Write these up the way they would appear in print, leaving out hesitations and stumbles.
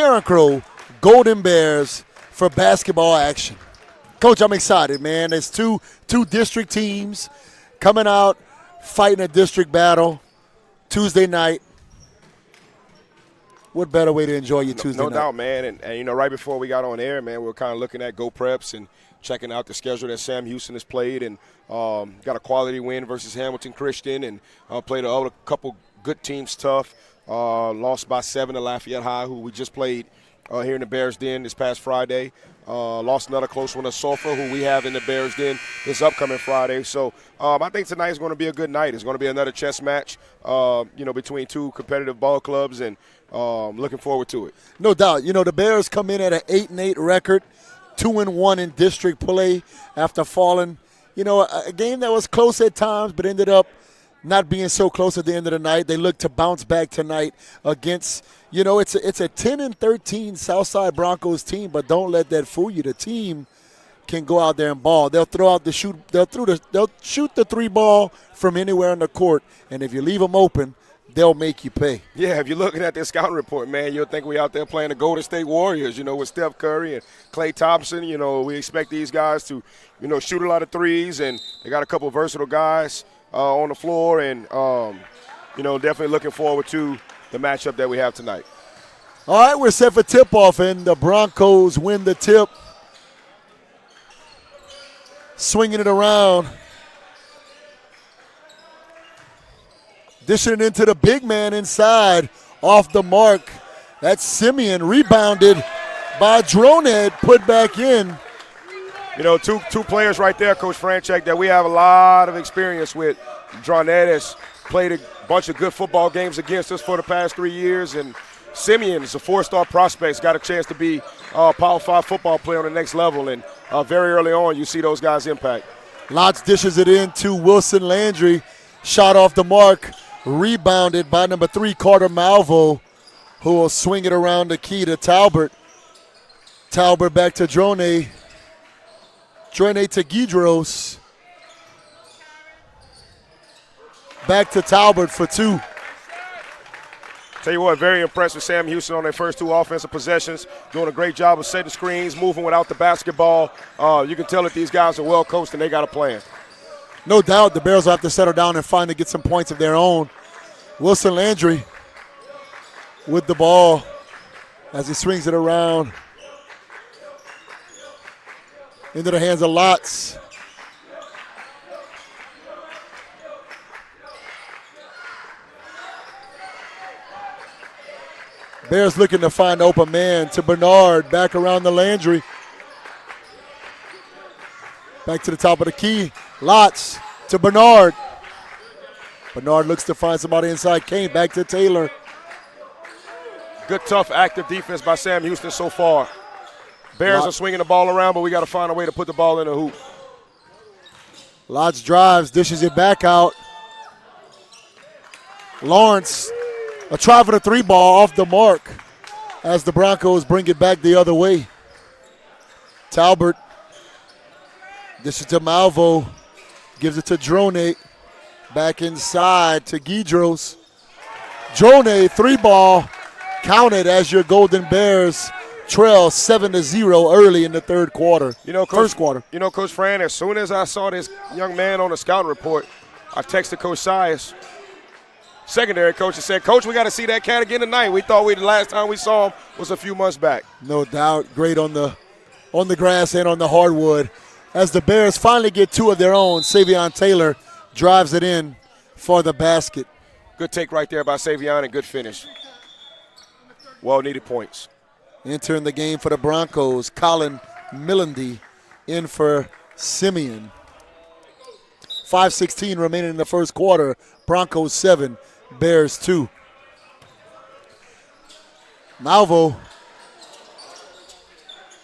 Carencro Golden Bears for basketball action. Coach, I'm excited, man. There's two district teams coming out fighting a district battle Tuesday night. What better way to enjoy your Tuesday night? No doubt, man. And you know, right before we got on air, man, we were kind of looking at Go Preps and checking out the schedule that Sam Houston has played, and got a quality win versus Hamilton Christian, and played a couple good teams tough. Lost by 7 to Lafayette High, who we just played here in the Bears Den this past Friday. Lost another close one to Sulphur, who we have in the Bears Den this upcoming Friday. So I think tonight is going to be a good night. It's going to be another chess match, between two competitive ball clubs, and looking forward to it. No doubt. You know, the Bears come in at an 8-8 record, 2-1 in district play after falling. You know, a game that was close at times but ended up not being so close at the end of the night. They look to bounce back tonight against, you know, it's a 10-13 Southside Broncos team, but don't let that fool you. The team can go out there and ball. They'll shoot the 3 ball from anywhere on the court, and if you leave them open, they'll make you pay. Yeah, if you're looking at this scouting report, man, you'll think we out there playing the Golden State Warriors, you know, with Steph Curry and Klay Thompson. You know, we expect these guys to, you know, shoot a lot of threes, and they got a couple of versatile guys on the floor, and, definitely looking forward to the matchup that we have tonight. All right, we're set for tip-off, and the Broncos win the tip. Swinging it around. Dishing it into the big man inside, off the mark. That's Simeon, rebounded by Droned, put back in. You know, two players right there, Coach Franchek, that we have a lot of experience with. Droned has played a bunch of good football games against us for the past 3 years, and Simeon is a 4-star prospect. He's got a chance to be a Power 5 football player on the next level, and very early on you see those guys impact. Lotz dishes it into Wilson Landry. Shot off the mark, rebounded by number 3, Carter Malvo, who will swing it around the key to Talbert. Talbert back to Droned. Droned to Guidros. Back to Talbot for 2. Tell you what, very impressed with Sam Houston on their first 2 offensive possessions. Doing a great job of setting screens, moving without the basketball. You can tell that these guys are well coached and they got a plan. No doubt the Bears will have to settle down and finally get some points of their own. Wilson Landry with the ball as he swings it around into the hands of Lotz. Bears looking to find open man to Bernard, back around the Landry. Back to the top of the key. Lotz to Bernard. Bernard looks to find somebody inside. Kane back to Taylor. Good, tough, active defense by Sam Houston so far. Bears are swinging the ball around, but we got to find a way to put the ball in the hoop. Lotz drives, dishes it back out. Lawrence, a try for the 3 ball off the mark as the Broncos bring it back the other way. Talbert, this is to Malvo, gives it to Droned, back inside to Guidros. Droned, 3 ball, counted as your Golden Bears trail 7-0 early in the third quarter. First quarter. You know, Coach Fran, as soon as I saw this young man on the scouting report, I texted Coach Sias, secondary coach, and said, Coach, we got to see that cat again tonight. We thought the last time we saw him was a few months back. No doubt. Great on the grass and on the hardwood. As the Bears finally get 2 of their own, Savion Taylor drives it in for the basket. Good take right there by Savion and good finish. Well-needed points. Entering the game for the Broncos, Colin Millendy in for Simeon. 5:16 remaining in the first quarter. Broncos 7, Bears 2. Malvo,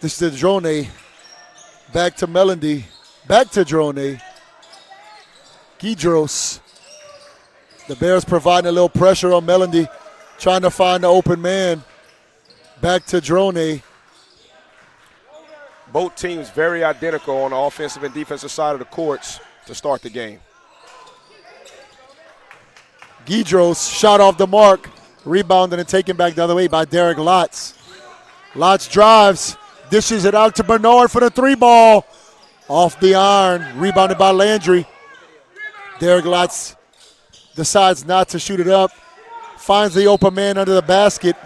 this is Droned, back to Millendy, back to Droned. Guidros. The Bears providing a little pressure on Millendy, trying to find the open man. Back to Droned. Both teams very identical on the offensive and defensive side of the courts to start the game. Guidros, shot off the mark, rebounded and taken back the other way by Derek Lotz. Lotz drives, dishes it out to Bernard for the 3-ball. Off the iron, rebounded by Landry. Derek Lotz decides not to shoot it up. Finds the open man under the basket.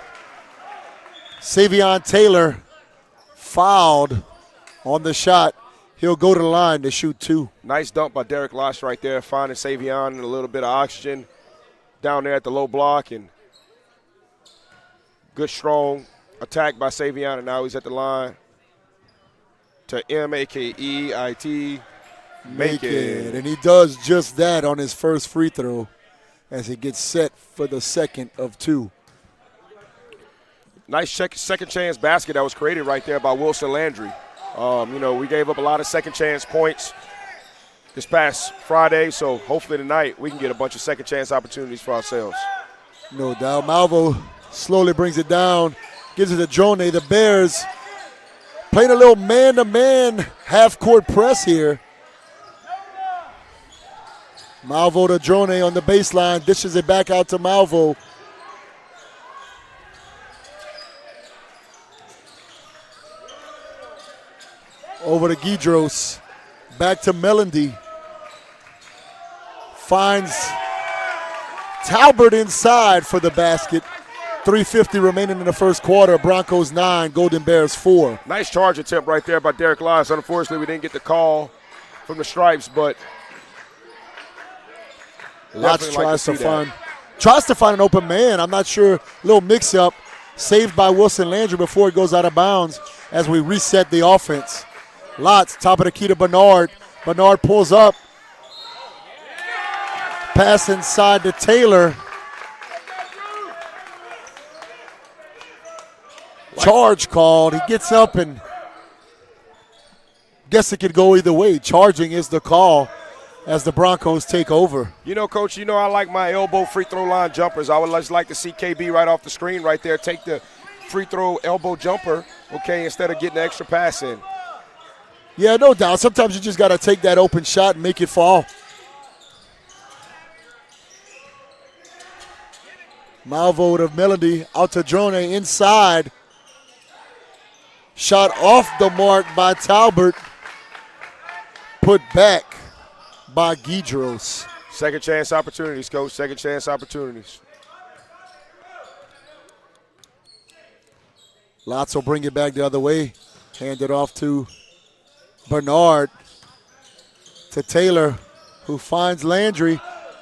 Savion Taylor fouled on the shot. He'll go to the line to shoot 2. Nice dunk by Derek Lotz right there, finding Savion and a little bit of oxygen down there at the low block. And good, strong attack by Savion, and now he's at the line to M-A-K-E-I-T. Make it. And he does just that on his first free throw as he gets set for the second of 2. Nice second chance basket that was created right there by Wilson Landry. We gave up a lot of second chance points this past Friday, so hopefully tonight we can get a bunch of second chance opportunities for ourselves. No doubt. Malvo slowly brings it down, gives it to Drone. The Bears playing a little man-to-man half-court press here. Malvo to Drone on the baseline, dishes it back out to Malvo. Over to Guidros, back to Melendy. Finds Talbert inside for the basket. 3:50 remaining in the first quarter. Broncos 9, Golden Bears 4. Nice charge attempt right there by Derek Lotz. Unfortunately, we didn't get the call from the Stripes, but Lotz tries to find an open man. I'm not sure. Little mix-up. Saved by Wilson Landry before it goes out of bounds as we reset the offense. Lotz, top of the key to Bernard. Bernard pulls up. Pass inside to Taylor. Charge called. He gets up and guess it could go either way. Charging is the call as the Broncos take over. Coach, I like my elbow free throw line jumpers. I would just like to see KB right off the screen right there. Take the free throw elbow jumper, instead of getting the extra pass in. Yeah, no doubt. Sometimes you just got to take that open shot and make it fall. Malvo to Melody, out to Drone inside. Shot off the mark by Talbert. Put back by Guidros. Second chance opportunities, Coach. Second chance opportunities. Lotz will bring it back the other way. Hand it off to Bernard. To Taylor, who finds Landry.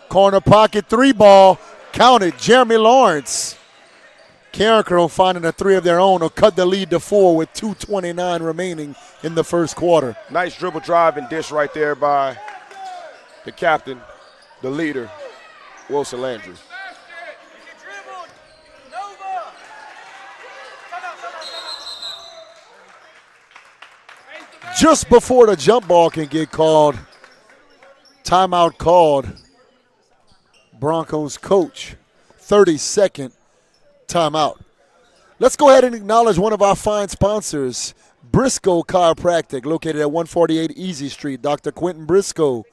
Corner pocket 3-ball. Counted. Jeremy Lawrence. Carencro finding a 3 of their own will cut the lead to 4 with 2:29 remaining in the first quarter. Nice dribble drive and dish right there by the captain, the leader, Wilson Landry. Just before the jump ball can get called, timeout called. Broncos coach, 32nd timeout. Let's go ahead and acknowledge one of our fine sponsors, Briscoe Chiropractic, located at 148 Easy Street. Dr. Quentin Briscoe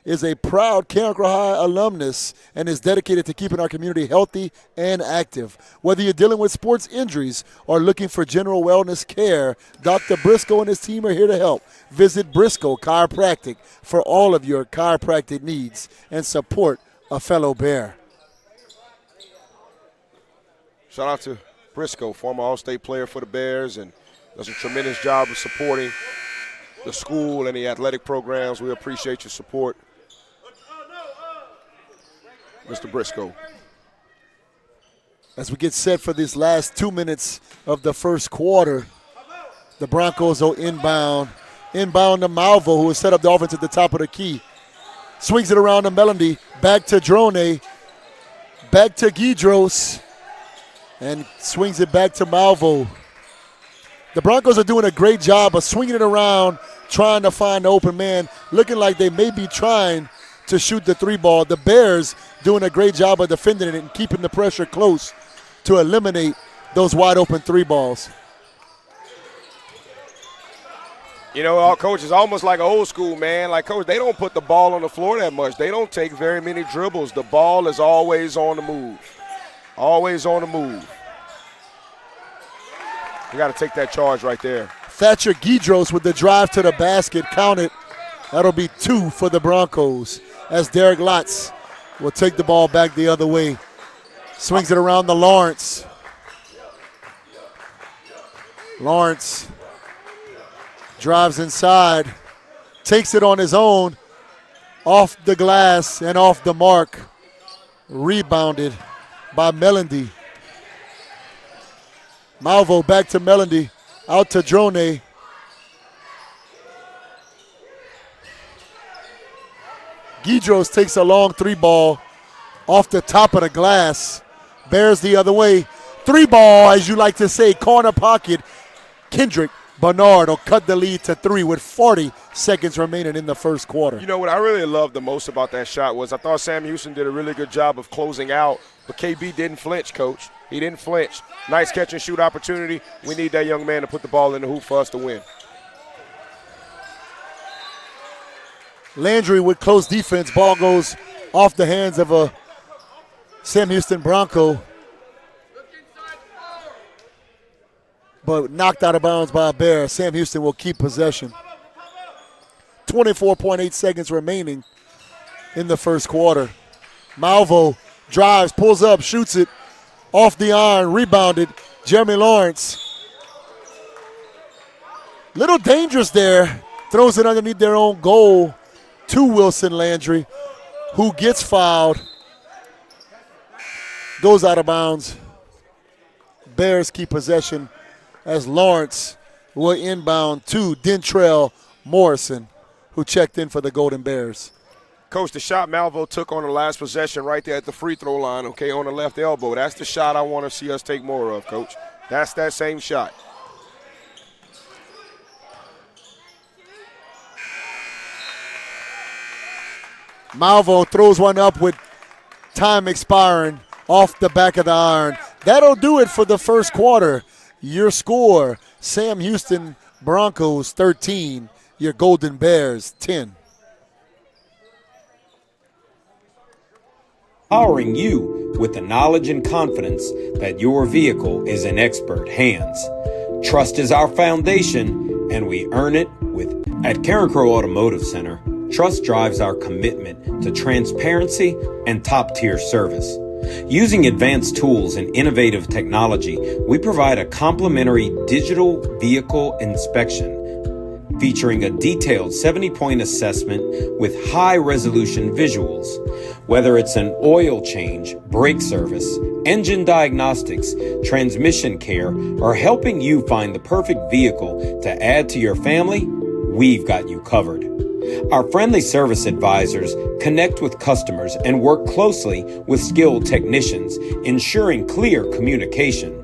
is a proud Carencro High alumnus and is dedicated to keeping our community healthy and active. Whether you're dealing with sports injuries or looking for general wellness care, Dr. Briscoe and his team are here to help. Visit Briscoe Chiropractic for all of your chiropractic needs and support a fellow Bear. Shout out to Briscoe, former All-State player for the Bears, and does a tremendous job of supporting the school and the athletic programs. We appreciate your support, Mr. Briscoe. As we get set for these last 2 minutes of the first quarter, the Broncos will inbound. Inbound to Malvo, who has set up the offense at the top of the key. Swings it around to Melody, back to Drone, back to Guidros, and swings it back to Malvo. The Broncos are doing a great job of swinging it around, trying to find the open man, looking like they may be trying to shoot the 3-ball. The Bears doing a great job of defending it and keeping the pressure close to eliminate those wide open 3-balls. Our coach is almost like an old school, man. Like, Coach, they don't put the ball on the floor that much. They don't take very many dribbles. The ball is always on the move. Always on the move. We got to take that charge right there. Thatcher Guidros with the drive to the basket counted. That'll be 2 for the Broncos as Derek Lotz will take the ball back the other way. Swings it around to Lawrence. Lawrence drives inside, takes it on his own, off the glass and off the mark. Rebounded by Melendy. Malvo back to Melendy, out to Drone. Guidros takes a long 3-ball off the top of the glass. Bears the other way. 3-ball, as you like to say, corner pocket. Kendrick Bernard will cut the lead to 3 with 40 seconds remaining in the first quarter. You know what I really loved the most about that shot was I thought Sam Houston did a really good job of closing out, but KB didn't flinch, Coach. He didn't flinch. Nice catch and shoot opportunity. We need that young man to put the ball in the hoop for us to win. Landry with close defense. Ball goes off the hands of a Sam Houston Bronco, but knocked out of bounds by a Bear. Sam Houston will keep possession. 24.8 seconds remaining in the first quarter. Malvo drives, pulls up, shoots it off the iron, rebounded. Jeremy Lawrence. Little dangerous there. Throws it underneath their own goal to Wilson Landry, who gets fouled. Goes out of bounds. Bears keep possession as Lawrence will inbound to Dentrell Morrison, who checked in for the Golden Bears. Coach, the shot Malvo took on the last possession right there at the free throw line, okay, on the left elbow. That's the shot I want to see us take more of, Coach. That's that same shot. Malvo throws one up with time expiring off the back of the iron. That'll do it for the first quarter. Your score, Sam Houston Broncos 13, your Golden Bears 10. Powering you with the knowledge and confidence that your vehicle is in expert hands. Trust is our foundation, and we earn it with. At Carencro Automotive Center, trust drives our commitment to transparency and top-tier service. Using advanced tools and innovative technology, we provide a complimentary digital vehicle inspection featuring a detailed 70-point assessment with high-resolution visuals. Whether it's an oil change, brake service, engine diagnostics, transmission care, or helping you find the perfect vehicle to add to your family, we've got you covered. Our friendly service advisors connect with customers and work closely with skilled technicians, ensuring clear communication.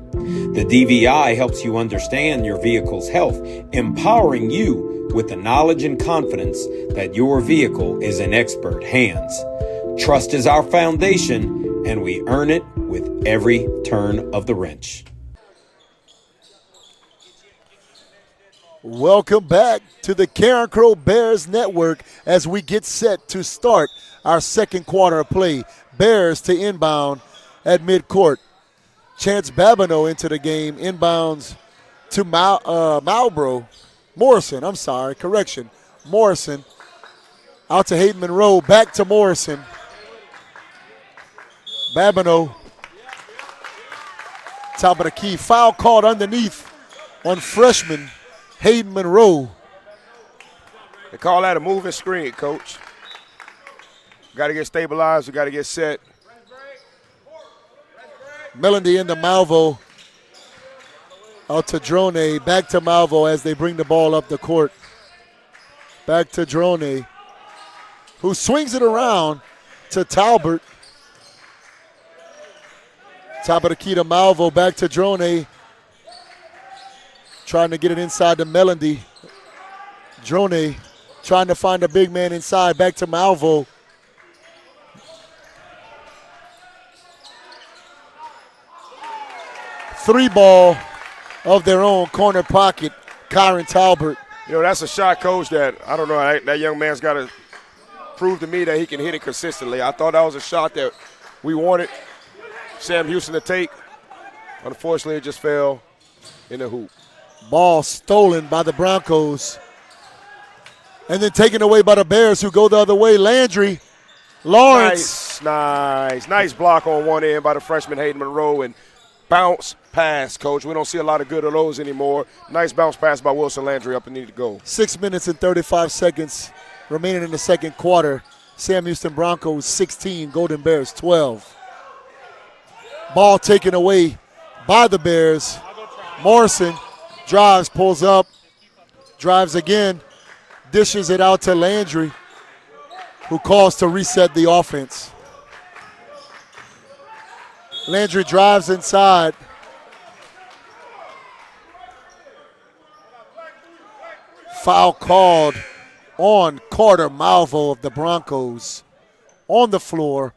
The DVI helps you understand your vehicle's health, empowering you with the knowledge and confidence that your vehicle is in expert hands. Trust is our foundation, and we earn it with every turn of the wrench. Welcome back to the Carencro Bears Network as we get set to start our second quarter of play. Bears to inbound at midcourt. Chance Babineau into the game, inbounds to Morrison, Morrison. Out to Hayden Monroe, back to Morrison. Babineau, top of the key. Foul called underneath on freshman Hayden Monroe. They call that a moving screen, Coach. Got to get stabilized. We got to get set. Melendy into Malvo. Out to Drone. Back to Malvo as they bring the ball up the court. Back to Drone, who swings it around to Talbert. Top of the key to Malvo. Back to Drone. Trying to get it inside to Melendy. Drone trying to find a big man inside. Back to Malvo. Three ball of their own corner pocket. Kyron Talbert. You know, that's a shot, Coach, that I don't know. That young man's got to prove to me that he can hit it consistently. I thought that was a shot that we wanted Sam Houston to take. Unfortunately, it just fell in the hoop. Ball stolen by the Broncos. And then taken away by the Bears, who go the other way. Landry, Lawrence. Nice block on one end by the freshman Hayden Monroe, and bounce pass, Coach. We don't see a lot of good of those anymore. Nice bounce pass by Wilson Landry up and need to go. 6 minutes and 35 seconds remaining in the second quarter. Sam Houston Broncos 16, Golden Bears 12. Ball taken away by the Bears. Morrison drives, pulls up, drives again, dishes it out to Landry, who calls to reset the offense. Landry drives inside. Foul called on Carter Malvo of the Broncos on the floor.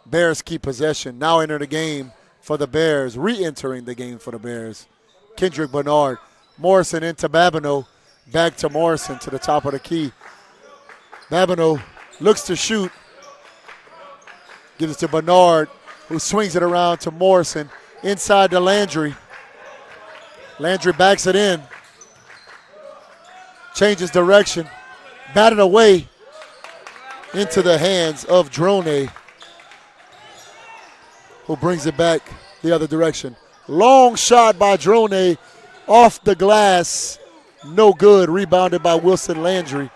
Bears keep possession. Now enter the game for the Bears. Re-entering the game for the Bears. Kendrick Bernard. Morrison into Babineau. Back to Morrison to the top of the key. Babineau looks to shoot. Gives it to Bernard, who swings it around to Morrison. Inside to Landry. Landry backs it in. Changes direction. Batted away into the hands of Drone, who brings it back the other direction. Long shot by Drone off the glass. No good. Rebounded by Wilson Landry.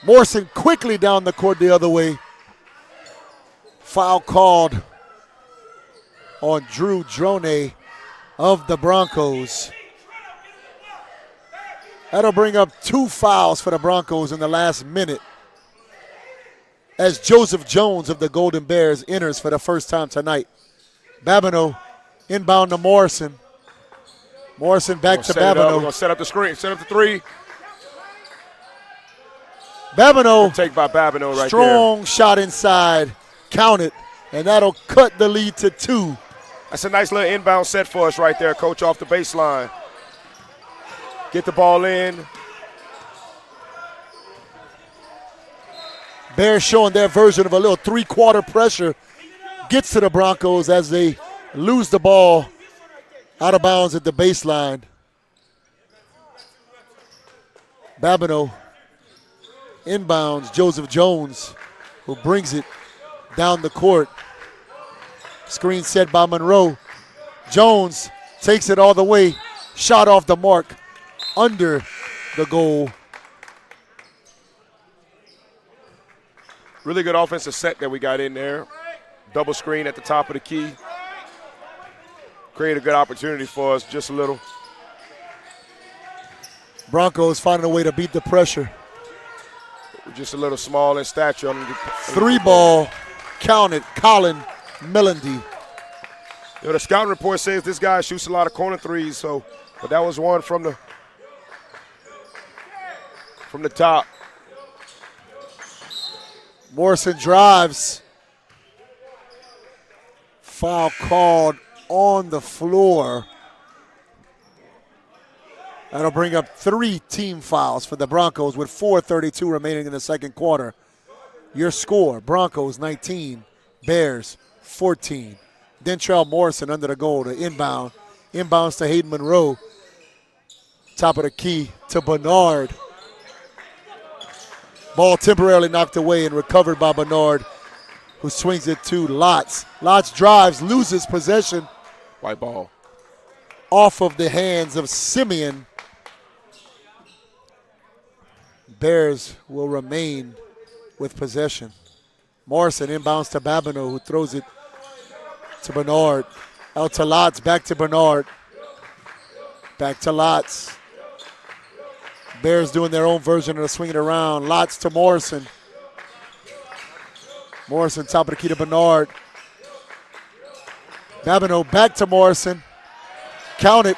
Morrison quickly down the court the other way. Foul called on Drew Drone of the Broncos. That'll bring up 2 fouls for the Broncos in the last minute, as Joseph Jones of the Golden Bears enters for the first time tonight. Babineau inbound to Morrison. Morrison back to Babineau. We're going to set up the screen, set up the three. Babineau. Take by Babineau right strong there. Shot inside. Count it. And that'll cut the lead to 2. That's a nice little inbound set for us right there, Coach, off the baseline. Get the ball in. Bears showing their version of a little 3-quarter pressure. Gets to the Broncos as they lose the ball out of bounds at the baseline. Babineau inbounds. Joseph Jones, who brings it down the court. Screen set by Monroe. Jones takes it all the way. Shot off the mark. Under the goal. Really good offensive set that we got in there. Double screen at the top of the key. Create a good opportunity for us, just a little. Broncos finding a way to beat the pressure. We're just a little small in stature. 3 ball, counted, Colin Melendy. The scouting report says this guy shoots a lot of corner threes, but that was one from the top. Morrison drives. Foul called on the floor. That'll bring up 3 team fouls for the Broncos with 4:32 remaining in the second quarter. Your score, Broncos 19, Bears 14. Dentrell Morrison under the goal to inbound. Inbounds to Hayden Monroe. Top of the key to Bernard. Ball temporarily knocked away and recovered by Bernard, who swings it to Lotz. Lotz drives, loses possession. White ball. Off of the hands of Simeon. Bears will remain with possession. Morrison inbounds to Babineau, who throws it to Bernard. Out to Lotz, back to Bernard. Back to Lotz. Bears doing their own version of the swing it around. Lotz to Morrison. Morrison top of the key to Bernard. Babineau back to Morrison. Count it.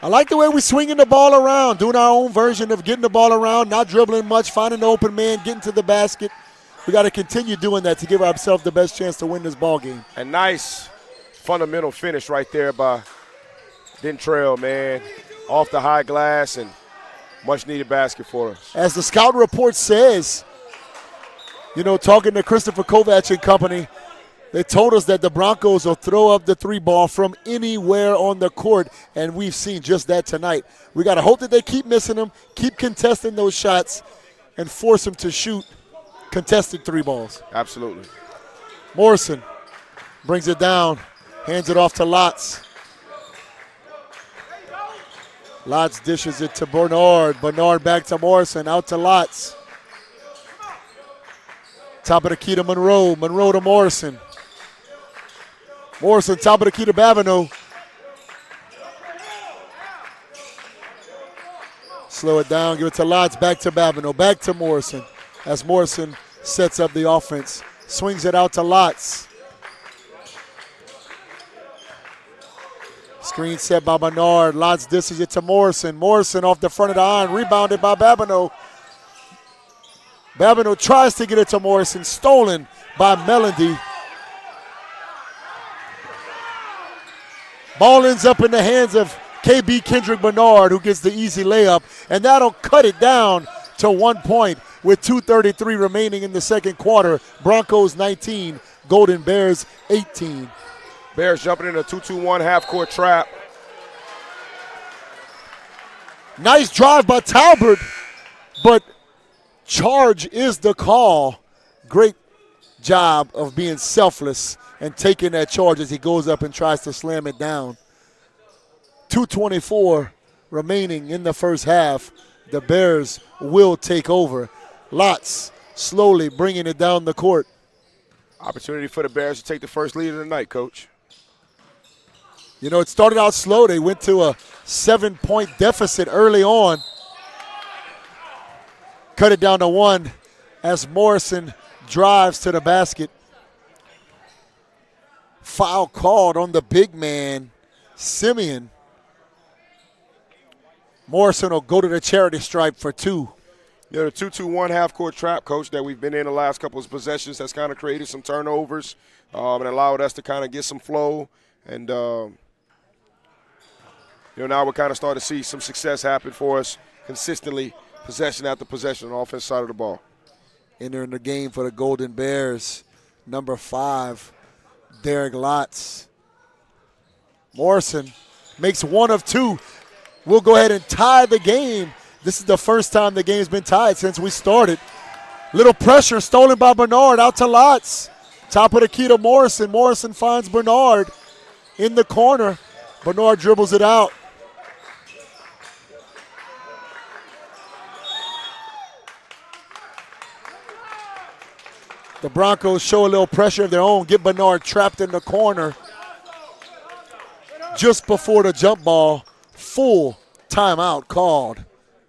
I like the way we're swinging the ball around, doing our own version of getting the ball around, not dribbling much, finding the open man, getting to the basket. We got to continue doing that to give ourselves the best chance to win this ball game. A nice fundamental finish right there by Dentrell, man. Off the high glass and much needed basket for us. As the scout report says, talking to Christopher Kovac and company, They told us that the Broncos will throw up the three ball from anywhere on the court, and we've seen just that tonight. We got to hope that they keep missing them, keep contesting those shots, and force them to shoot contested three balls. Absolutely. Morrison brings it down, hands it off to Lotz. Lotz dishes it to Bernard. Bernard back to Morrison, out to Lotz. Top of the key to Monroe. Monroe to Morrison. Morrison, top of the key to Babineau. Slow it down, give it to Lotz, back to Babineau, back to Morrison. As Morrison sets up the offense. Swings it out to Lotz. Screen set by Bernard. Lotz dishes it to Morrison. Morrison off the front of the iron, rebounded by Babineau. Babineau tries to get it to Morrison, stolen by Melody. Ball ends up in the hands of KB Kendrick Bernard, who gets the easy layup, and that'll cut it down to 1 point with 2:33 remaining in the second quarter. Broncos 19, Golden Bears 18. Bears jumping in a 2-2-1 half-court trap. Nice drive by Talbert, but charge is the call. Great job of being selfless and taking that charge as he goes up and tries to slam it down. 2:24 remaining in the first half. The Bears will take over. Lotz slowly bringing it down the court. Opportunity for the Bears to take the first lead of the night, Coach. You know, it started out slow. They went to a 7-point deficit early on. Cut it down to 1 as Morrison drives to the basket. Foul called on the big man, Simeon. Morrison will go to the charity stripe for 2. Yeah, the 2-2-1 half-court trap, Coach, that we've been in the last couple of possessions has kind of created some turnovers and allowed us to kind of get some flow. And, now we're kind of starting to see some success happen for us consistently, possession after possession on the offensive side of the ball. Entering the game for the Golden Bears, number 5, Derek Lotz. Morrison makes 1 of 2. We'll go ahead and tie the game. This is the first time the game's been tied since we started. Little pressure stolen by Bernard, out to Lotz. Top of the key to Morrison. Morrison finds Bernard in the corner. Bernard dribbles it out. The Broncos show a little pressure of their own, get Bernard trapped in the corner. Just before the jump ball, full timeout called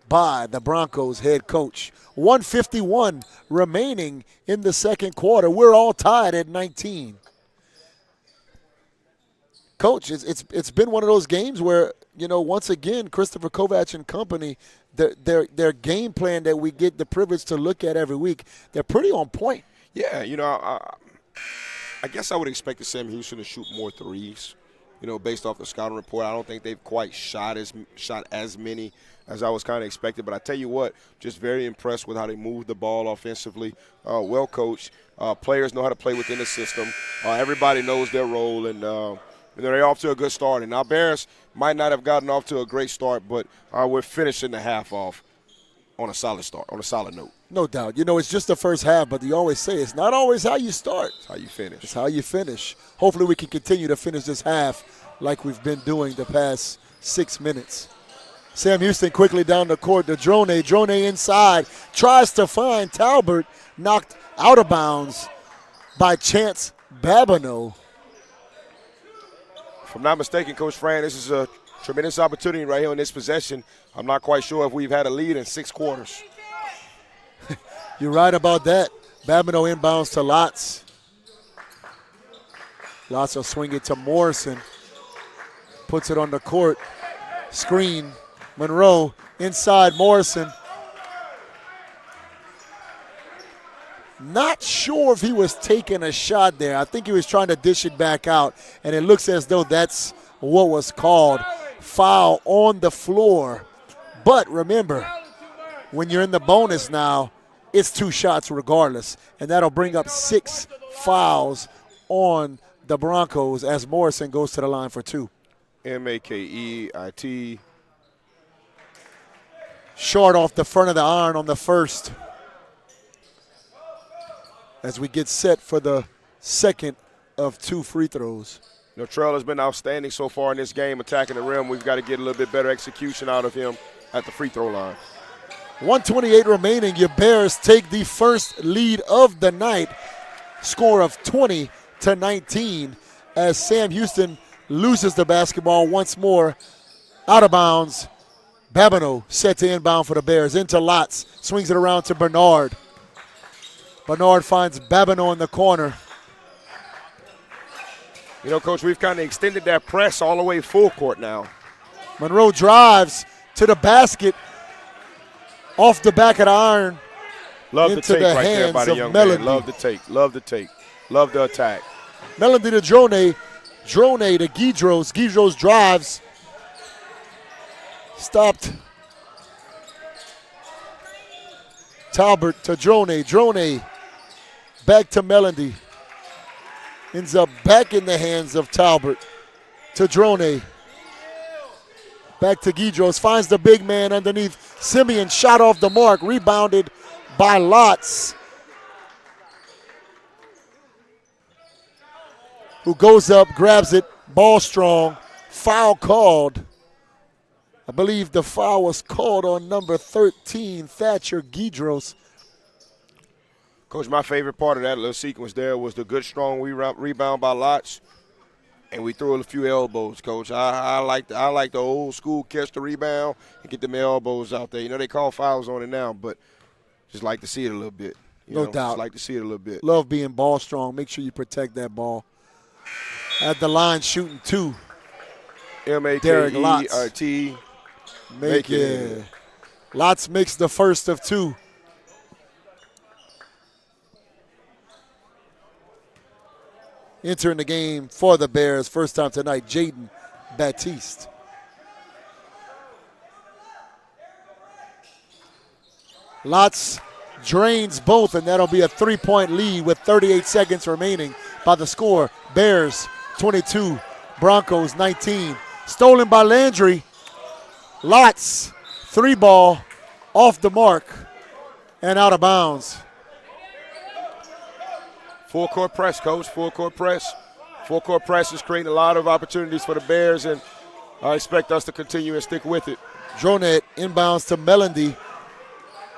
by the Broncos head coach. 1:51 remaining in the second quarter. We're all tied at 19. Coach, it's been one of those games where, once again, Christopher Kovac and company, their game plan that we get the privilege to look at every week, they're pretty on point. Yeah, I guess I would expect the Sam Houston to shoot more threes, based off the scouting report. I don't think they've quite shot as many as I was kind of expected. But I tell you what, just very impressed with how they move the ball offensively. Well coached. Players know how to play within the system. Everybody knows their role, and they're off to a good start. And our Bears might not have gotten off to a great start, but we're finishing the half off on a solid start, on a solid note. No doubt. It's just the first half, but you always say it's not always how you start. It's how you finish. It's how you finish. Hopefully we can continue to finish this half like we've been doing the past 6 minutes. Sam Houston quickly down the court to Drone. Drone inside, tries to find Talbert, knocked out of bounds by Chance Babineau. If I'm not mistaken, Coach Fran, this is a tremendous opportunity right here in this possession. I'm not quite sure if we've had a lead in 6 quarters. You're right about that. Babineau inbounds to Lotz. Lotz will swing it to Morrison. Puts it on the court. Screen. Monroe inside Morrison. Not sure if he was taking a shot there. I think he was trying to dish it back out, and it looks as though that's what was called. Foul on the floor. But remember, when you're in the bonus now, it's 2 shots regardless, and that'll bring up 6 fouls on the Broncos as Morrison goes to the line for 2. Makeit. Short off the front of the iron on the first. As we get set for the second of 2 free throws. Trell has been outstanding so far in this game, attacking the rim. We've got to get a little bit better execution out of him at the free throw line. 1:28 remaining. Your Bears take the first lead of the night. Score of 20-19 as Sam Houston loses the basketball once more. Out of bounds. Babineau set to inbound for the Bears. Into Lotz. Swings it around to Bernard. Bernard finds Babineau in the corner. Coach, we've kind of extended that press all the way full court now. Monroe drives to the basket off the back of the iron. Love the into take the right there hands by the of young Melody. man. Love the take. Love the take. Love the attack. Melody to Drone. Drone to Guidros. Guidros drives. Stopped. Talbert to Drone. Drone back to Melody. Ends up back in the hands of Talbot to Drone. Back to Guidros. Finds the big man underneath. Simeon shot off the mark. Rebounded by Lotz, who goes up, grabs it. Ball strong. Foul called. I believe the foul was called on number 13, Thatcher Guidros. Coach, my favorite part of that little sequence there was the good, strong rebound by Lotz, and we threw a few elbows, Coach. I like the old school catch the rebound and get them elbows out there. They call fouls on it now, but just like to see it a little bit. No doubt. Just like to see it a little bit. Love being ball strong. Make sure you protect that ball. At the line, shooting 2. Makeit. Make it. Lotz makes the first of 2. Entering the game for the Bears, first time tonight, Jaden Baptiste. Lotz drains both, and that'll be a 3-point lead with 38 seconds remaining by the score. Bears 22, Broncos 19. Stolen by Landry. Lotz, 3-ball, off the mark, and out of bounds. Full court press, Coach. Full court press. Full court press is creating a lot of opportunities for the Bears, and I expect us to continue and stick with it. Dronette inbounds to Melody.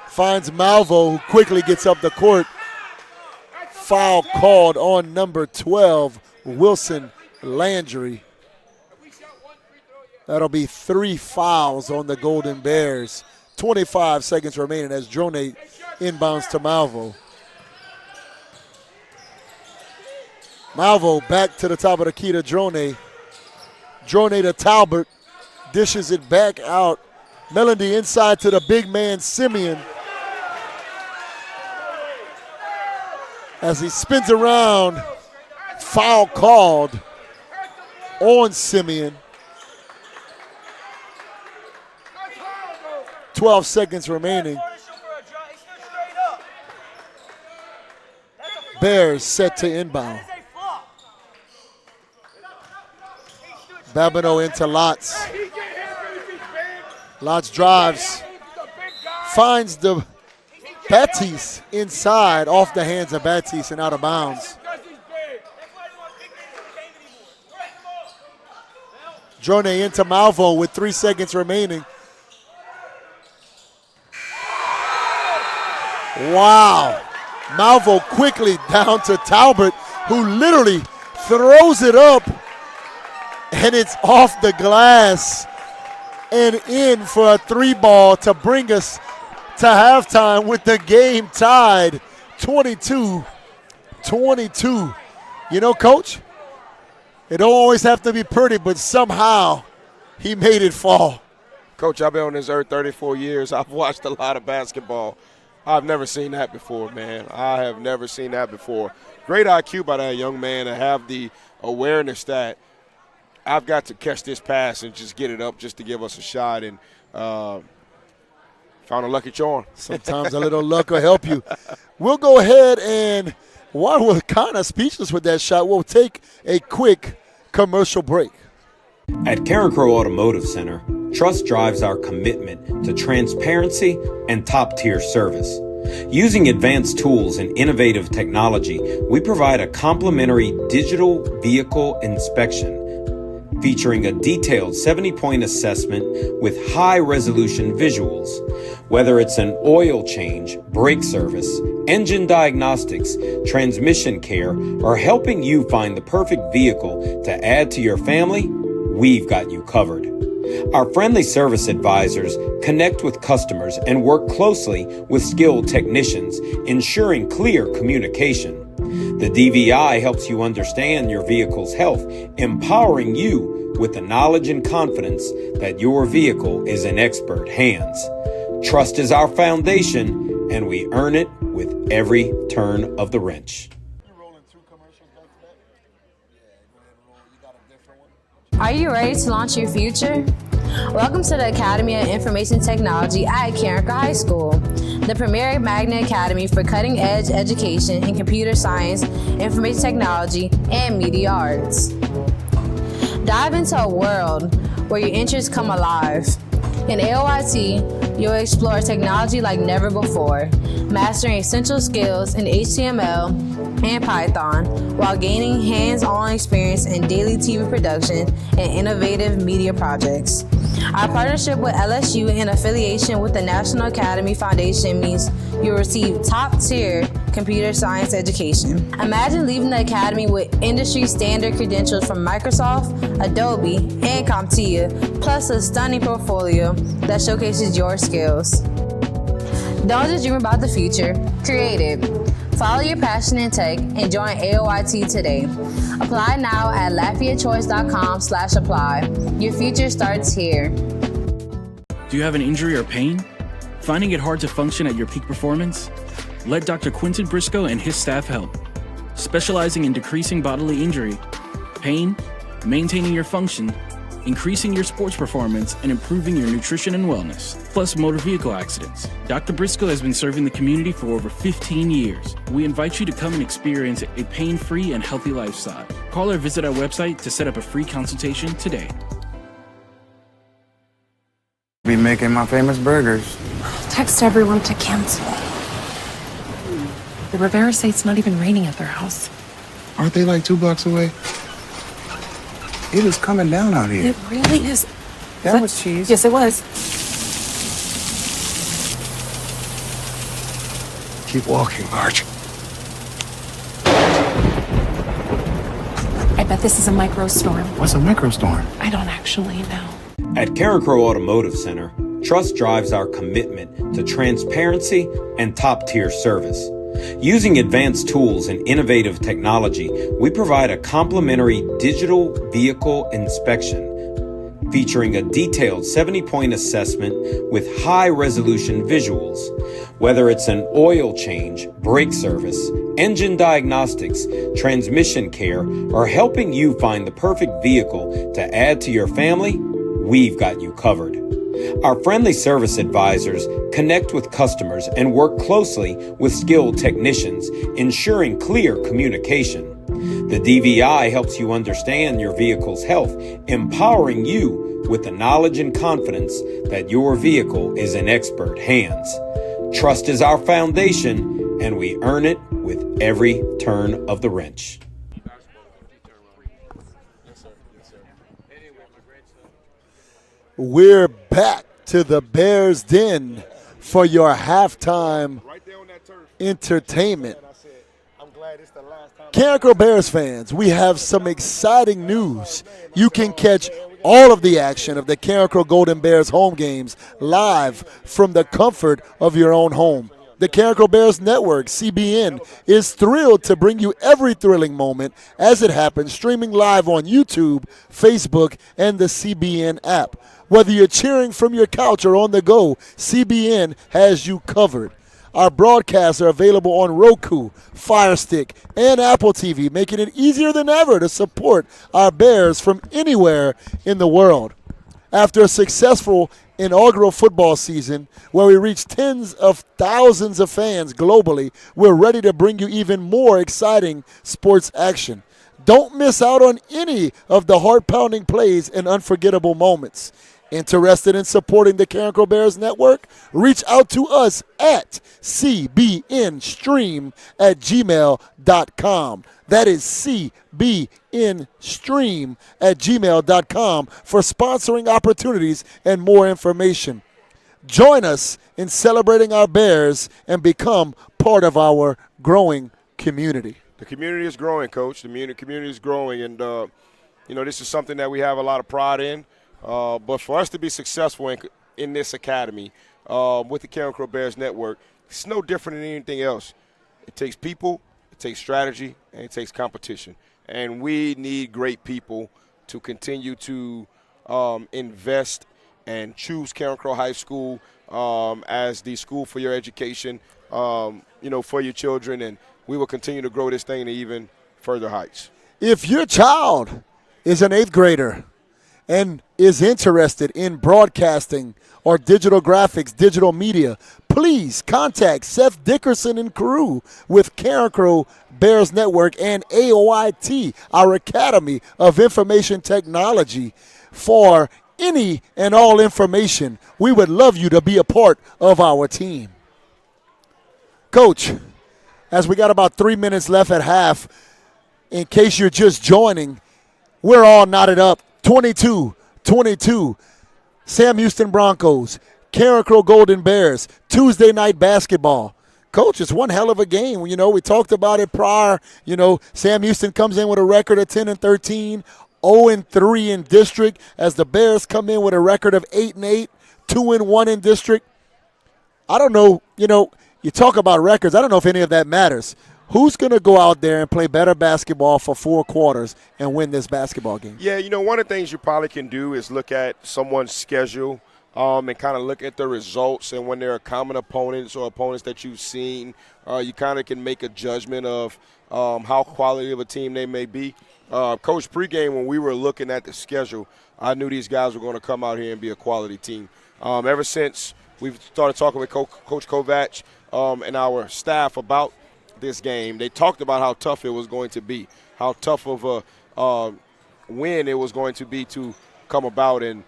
Finds Malvo, who quickly gets up the court. Foul called on number 12, Wilson Landry. That'll be 3 fouls on the Golden Bears. 25 seconds remaining as Dronette inbounds to Malvo. Malvo back to the top of the key to Drone. Drone to Talbot. Dishes it back out. Melody inside to the big man, Simeon. As he spins around, foul called on Simeon. 12 seconds remaining. Bears set to inbound. Babineau into Lotz. Lotz drives. Finds the Baptiste inside, off the hands of Baptiste and out of bounds. Drone into Malvo with 3 seconds remaining. Wow. Malvo quickly down to Talbot, who literally throws it up, and it's off the glass and in for a 3-ball to bring us to halftime with the game tied 22-22. You know, Coach, it don't always have to be pretty, but somehow he made it fall. Coach, I've been on this earth 34 years. I've watched a lot of basketball. I've never seen that before, man. I have never seen that before. Great IQ by that young man to have the awareness that I've got to catch this pass and just get it up just to give us a shot, and found a lucky charm. Sometimes a little luck will help you. We'll go ahead and Juan was kind of speechless with that shot. We'll take a quick commercial break. At Carencro Automotive Center, trust drives our commitment to transparency and top-tier service. Using advanced tools and innovative technology, we provide a complimentary digital vehicle inspection featuring a detailed 70-point assessment with high-resolution visuals. Whether it's an oil change, brake service, engine diagnostics, transmission care, or helping you find the perfect vehicle to add to your family, we've got you covered. Our friendly service advisors connect with customers and work closely with skilled technicians, ensuring clear communication. The DVI helps you understand your vehicle's health, empowering you with the knowledge and confidence that your vehicle is in expert hands. Trust is our foundation, and we earn it with every turn of the wrench. Are you ready to launch your future? Welcome to the Academy of Information Technology at Carencro High School, the premier magnet academy for cutting-edge education in computer science, information technology, and media arts. Dive into a world where your interests come alive. In AOIT, you'll explore technology like never before, mastering essential skills in HTML and Python while gaining hands-on experience in daily TV production and innovative media projects. Our partnership with LSU and affiliation with the National Academy Foundation means you'll receive top-tier computer science education. Imagine leaving the academy with industry-standard credentials from Microsoft, Adobe, and CompTIA, plus a stunning portfolio that showcases your skills. Don't just dream about the future, create it. Follow your passion in tech and join AOIT today. Apply now at LafayettChoice.com/apply. Your future starts here. Do you have an injury or pain? Finding it hard to function at your peak performance? Let Dr. Quinton Briscoe and his staff help. Specializing in decreasing bodily injury, pain, maintaining your function, increasing your sports performance, and improving your nutrition and wellness, plus motor vehicle accidents. Dr. Briscoe has been serving the community for over 15 years. We invite you to come and experience a pain-free and healthy lifestyle. Call or visit our website to set up a free consultation today. Be making my famous burgers. Text everyone to cancel. The Rivera say it's not even raining at their house. Aren't they like 2 blocks away? It is coming down out here. It really is. That was cheese. Yes, it was. Keep walking, Marge. I bet this is a microstorm. What's a microstorm? I don't actually know. At Carencro Automotive Center, trust drives our commitment to transparency and top-tier service. Using advanced tools and innovative technology, we provide a complimentary digital vehicle inspection featuring a detailed 70-point assessment with high-resolution visuals. Whether it's an oil change, brake service, engine diagnostics, transmission care, or helping you find the perfect vehicle to add to your family, we've got you covered. Our friendly service advisors connect with customers and work closely with skilled technicians, ensuring clear communication. The DVI helps you understand your vehicle's health, empowering you with the knowledge and confidence that your vehicle is in expert hands. Trust is our foundation, and we earn it with every turn of the wrench. We're back to the Bears Den for your halftime entertainment. Carencro Bears fans, we have some exciting news. You can catch all of the action of the Carencro Golden Bears home games live from the comfort of your own home. The Carencro Bears Network, CBN, is thrilled to bring you every thrilling moment as it happens, streaming live on YouTube, Facebook, and the CBN app. Whether you're cheering from your couch or on the go, CBN has you covered. Our broadcasts are available on Roku, Fire Stick, and Apple TV, making it easier than ever to support our Bears from anywhere in the world. After a successful inaugural football season, where we reach tens of thousands of fans globally, we're ready to bring you even more exciting sports action. Don't miss out on any of the heart-pounding plays and unforgettable moments. Interested in supporting the Carencro Bears Network? Reach out to us at cbnstream@gmail.com. That is cbnstream@gmail.com for sponsoring opportunities and more information. Join us in celebrating our Bears and become part of our growing community. The community is growing, Coach. The community is growing, and this is something that we have a lot of pride in. But for us to be successful in this academy with the Carencro Bears Network, it's no different than anything else. It takes people, it takes strategy, and it takes competition. And we need great people to continue to invest and choose Carencro High School as the school for your education, for your children. And we will continue to grow this thing to even further heights. If your child is an 8th grader and is interested in broadcasting or digital graphics, digital media, please contact Seth Dickerson and crew with Carencro Bears Network and AOIT, our Academy of Information Technology, for any and all information. We would love you to be a part of our team. Coach, as we got about 3 minutes left at half, in case you're just joining, we're all knotted up. 22-22. Sam Houston Broncos, Carencro Golden Bears, Tuesday night basketball. Coach, it's one hell of a game. We talked about it prior. Sam Houston comes in with a record of 10-13, 0-3 in district, as the Bears come in with a record of 8-8, 2-1 in district. I don't know, you talk about records. I don't know if any of that matters. Who's going to go out there and play better basketball for 4 quarters and win this basketball game? Yeah, one of the things you probably can do is look at someone's schedule and kind of look at the results. And when there are common opponents or opponents that you've seen, you kind of can make a judgment of how quality of a team they may be. Coach, pregame, when we were looking at the schedule, I knew these guys were going to come out here and be a quality team. Ever since we've started talking with Coach Kovac and our staff about this game, they talked about how tough it was going to be, how tough of a win it was going to be to come about, and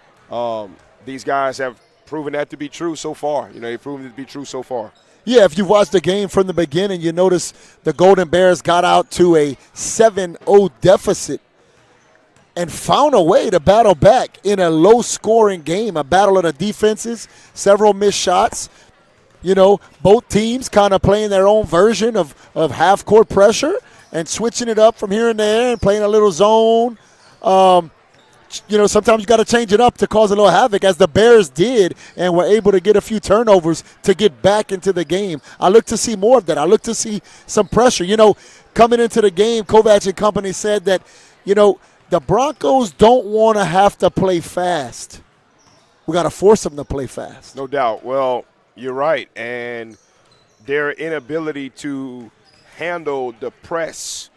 these guys have proven that to be true so far. They've proven it to be true so far. Yeah, if you watched the game from the beginning, you notice the Golden Bears got out to a 7-0 deficit and found a way to battle back in a low-scoring game, a battle of the defenses, several missed shots. Both teams kind of playing their own version of half-court pressure and switching it up from here and there and playing a little zone. Sometimes you got to change it up to cause a little havoc, as the Bears did, and were able to get a few turnovers to get back into the game. I look to see more of that. I look to see some pressure. Coming into the game, Kovac and company said that, the Broncos don't want to have to play fast. We got to force them to play fast. No doubt. Well, you're right, and their inability to handle the press,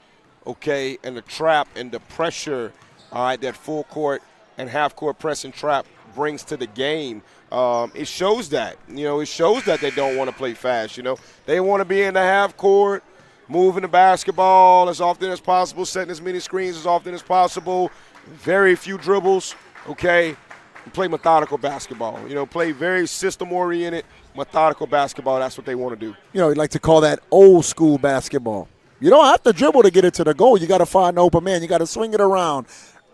and the trap and the pressure, that full court and half court press and trap brings to the game. It shows that. It shows that they don't want to play fast. They want to be in the half court, moving the basketball as often as possible, setting as many screens as often as possible, very few dribbles, play methodical basketball. Play very system-oriented, methodical basketball. That's what they want to do. You'd like to call that old school basketball. You don't have to dribble to get it to the goal. You got to find an open man. You got to swing it around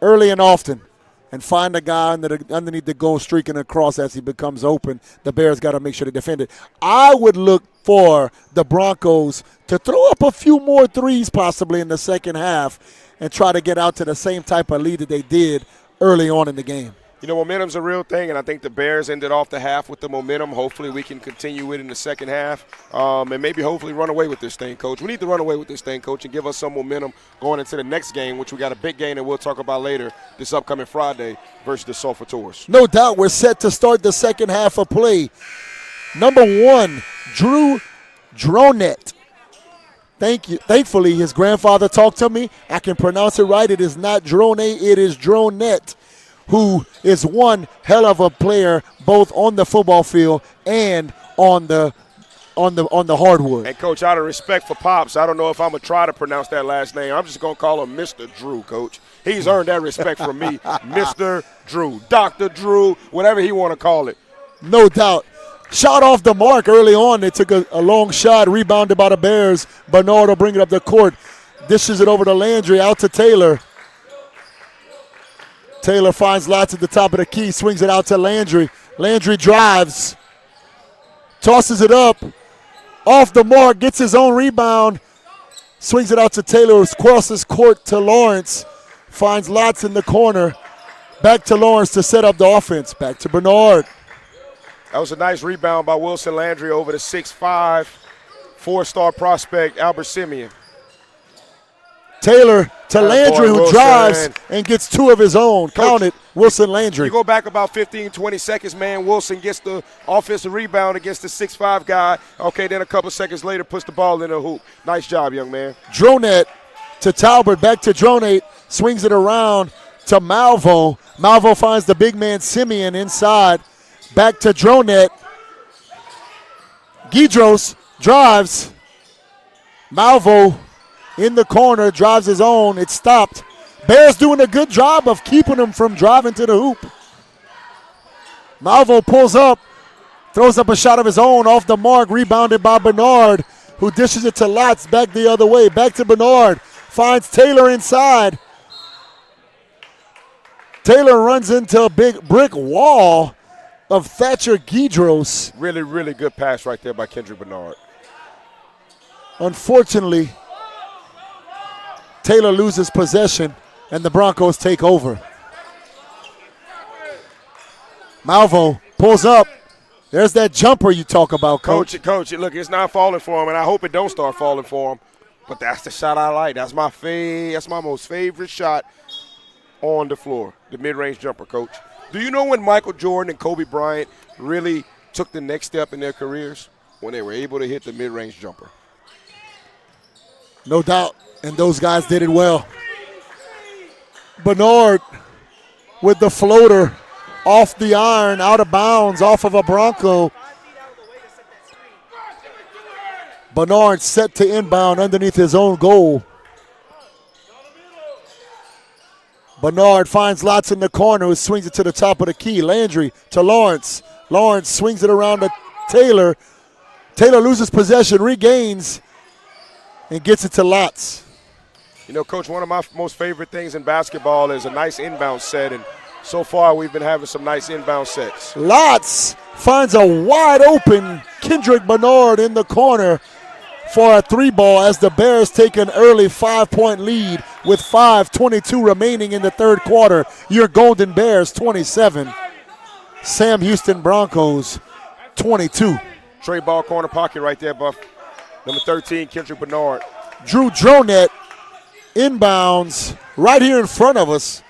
early and often and find a guy underneath the goal streaking across as he becomes open. The Bears got to make sure to defend it. I would look for the Broncos to throw up a few more threes possibly in the second half and try to get out to the same type of lead that they did early on in the game. Momentum's a real thing, and I think the Bears ended off the half with the momentum. Hopefully we can continue it in the second half and maybe hopefully run away with this thing, Coach. We need to run away with this thing, Coach, and give us some momentum going into the next game, which we got a big game that we'll talk about later this upcoming Friday versus the Sulphur Tours. No doubt we're set to start the second half of play. Number 1, Drew Dronet. Thankfully, his grandfather talked to me. I can pronounce it right. It is not Drone, it is Dronet. who is one hell of a player both on the football field and on the hardwood. And, Coach, out of respect for Pops, I don't know if I'm going to try to pronounce that last name. I'm just going to call him Mr. Drew, Coach. He's earned that respect from me. Mr. Drew, Dr. Drew, whatever he want to call it. No doubt. Shot off the mark early on. They took a long shot, rebounded by the Bears. Bernard will bring it up the court. Dishes it over to Landry, out to Taylor. Taylor finds Lots at the top of the key, swings it out to Landry. Landry drives, tosses it up, off the mark, gets his own rebound, swings it out to Taylor, crosses court to Lawrence, finds Lots in the corner. Back to Lawrence to set up the offense. Back to Bernard. That was a nice rebound by Wilson Landry over the 6'5", four-star prospect, Albert Simeon. Taylor to Landry, who Wilson drives and gets two of his own. Count it, Wilson Landry. You go back about 15, 20 seconds, man. Wilson gets the offensive rebound against the 6'5" guy. Okay, then a couple seconds later, puts the ball in the hoop. Nice job, young man. Dronette to Talbert, back to Dronate, swings it around to Malvo. Malvo finds the big man Simeon inside. Back to Dronette. Guidros drives. Malvo in the corner, drives his own. It's stopped. Bears doing a good job of keeping him from driving to the hoop. Malvo pulls up, throws up a shot of his own off the mark, rebounded by Bernard, who dishes it to Lots back the other way. Back to Bernard, finds Taylor inside. Taylor runs into a big brick wall of Thatcher Guidros. Really, really good pass right there by Kendrick Bernard. Unfortunately, Taylor loses possession, and the Broncos take over. Malvo pulls up. There's that jumper you talk about, Coach. Coach, look, it's not falling for him, and I hope it don't start falling for him. But that's the shot I like. That's my most favorite shot on the floor, the mid-range jumper, Coach. Do you know when Michael Jordan and Kobe Bryant really took the next step in their careers? When they were able to hit the mid-range jumper. No doubt, and those guys did it well. Bernard with the floater off the iron, out of bounds, off of a Bronco. Bernard set to inbound underneath his own goal. Bernard finds Lots in the corner, who swings it to the top of the key. Landry to Lawrence. Lawrence swings it around to Taylor. Taylor loses possession, regains, and gets it to Lots. You know, Coach, one of my most favorite things in basketball is a nice inbound set, and so far we've been having some nice inbound sets. Lots finds a wide open Kendrick Bernard in the corner for a three ball as the Bears take an early 5-point lead with 5:22 remaining in the third quarter. Your Golden Bears 27, Sam Houston Broncos 22. Trey ball corner pocket right there, Buff. Number 13, Kendrick Bernard. Drew Dronette inbounds right here in front of us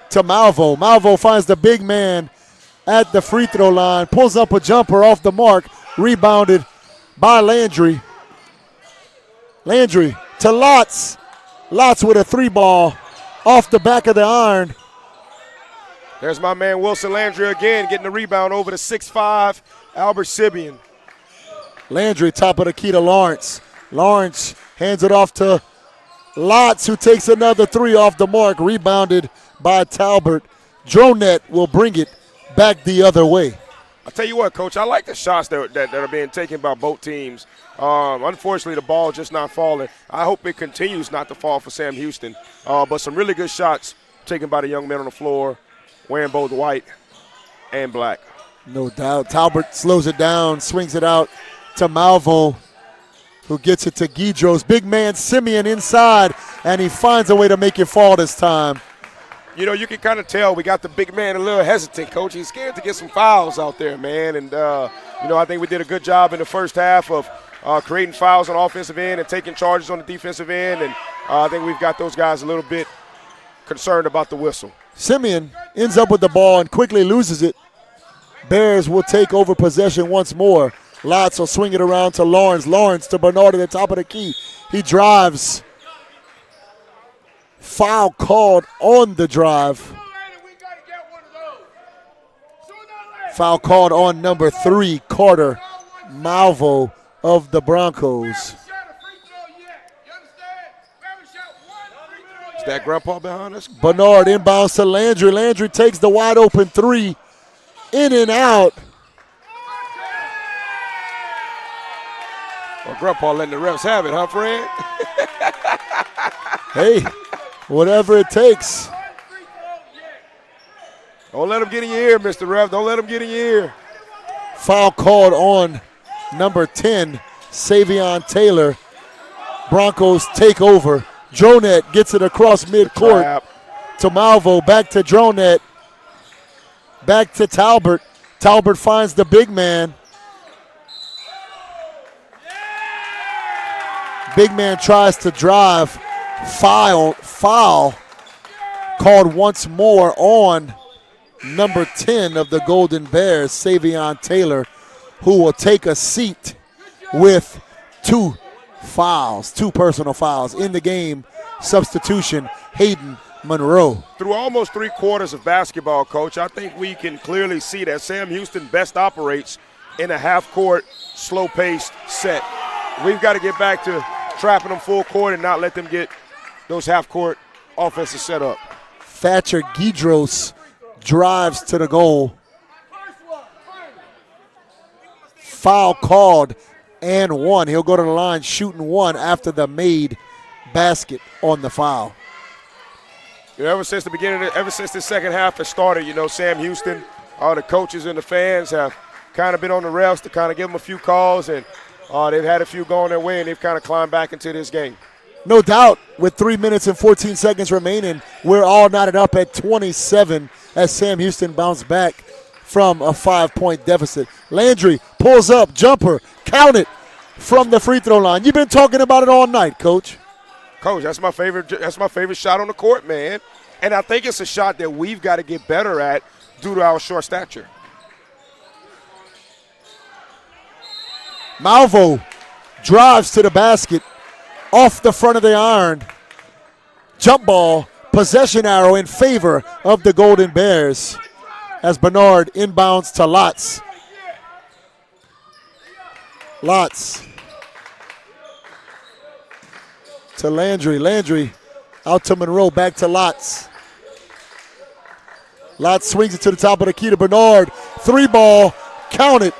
to Malvo. Malvo finds the big man at the free throw line, pulls up a jumper off the mark, rebounded by Landry. Landry to Lots. Lots with a three ball off the back of the iron. There's my man Wilson Landry again, getting the rebound over the 6'5", Albert Simeon. Landry top of the key to Lawrence. Lawrence hands it off to Lots, who takes another three off the mark, rebounded by Talbert. Dronette will bring it back the other way. I'll tell you what, Coach, I like the shots that are being taken by both teams. Unfortunately, the ball just not falling. I hope it continues not to fall for Sam Houston. But some really good shots taken by the young men on the floor, wearing both white and black. No doubt. Talbert slows it down, swings it out to Malvo, who gets it to Guidros. Big man Simeon inside, and he finds a way to make it fall this time. You know, you can kind of tell we got the big man a little hesitant, Coach. He's scared to get some fouls out there, man. And, you know, I think we did a good job in the first half of creating fouls on the offensive end and taking charges on the defensive end. And I think we've got those guys a little bit concerned about the whistle. Simeon ends up with the ball and quickly loses it. Bears will take over possession once more. Lots will swing it around to Lawrence. Lawrence to Bernard at the top of the key. He drives. Foul called on the drive. Foul called on number 3, Carter Malvo of the Broncos. Is that Grandpa behind us? Bernard inbounds to Landry. Landry takes the wide open 3. In and out. Well, Grandpa letting the refs have it, huh, Fred? Hey, whatever it takes. Don't let him get in your ear, Mr. Ref. Don't let him get in your ear. Foul called on number 10, Savion Taylor. Broncos take over. Dronette gets it across midcourt to Malvo. Back to Dronette. Back to Talbert. Talbert finds the big man. Big man tries to drive. Foul called once more on number 10 of the Golden Bears, Savion Taylor, who will take a seat with 2 personal fouls. In the game, substitution, Hayden Monroe. Through almost 3 quarters of basketball, Coach, I think we can clearly see that Sam Houston best operates in a half-court, slow-paced set. We've got to get back to trapping them full court and not let them get those half-court offenses set up. Thatcher Gidros drives to the goal. Foul called and 1. He'll go to the line shooting 1 after the made basket on the foul. Ever since the beginning, ever since the second half has started, Sam Houston, all the coaches and the fans have kind of been on the refs to kind of give them a few calls, and they've had a few going their way, and they've kind of climbed back into this game. No doubt, with 3 minutes and 14 seconds remaining, we're all knotted up at 27 as Sam Houston bounced back from a 5-point deficit. Landry pulls up, jumper, count it from the free throw line. You've been talking about it all night, Coach. Coach, that's my favorite shot on the court, man. And I think it's a shot that we've got to get better at due to our short stature. Malvo drives to the basket off the front of the iron. Jump ball, possession arrow in favor of the Golden Bears as Bernard inbounds to Lotz. Lotz to Landry. Landry out to Monroe, back to Lotz. Lotz swings it to the top of the key to Bernard. 3 ball, count it.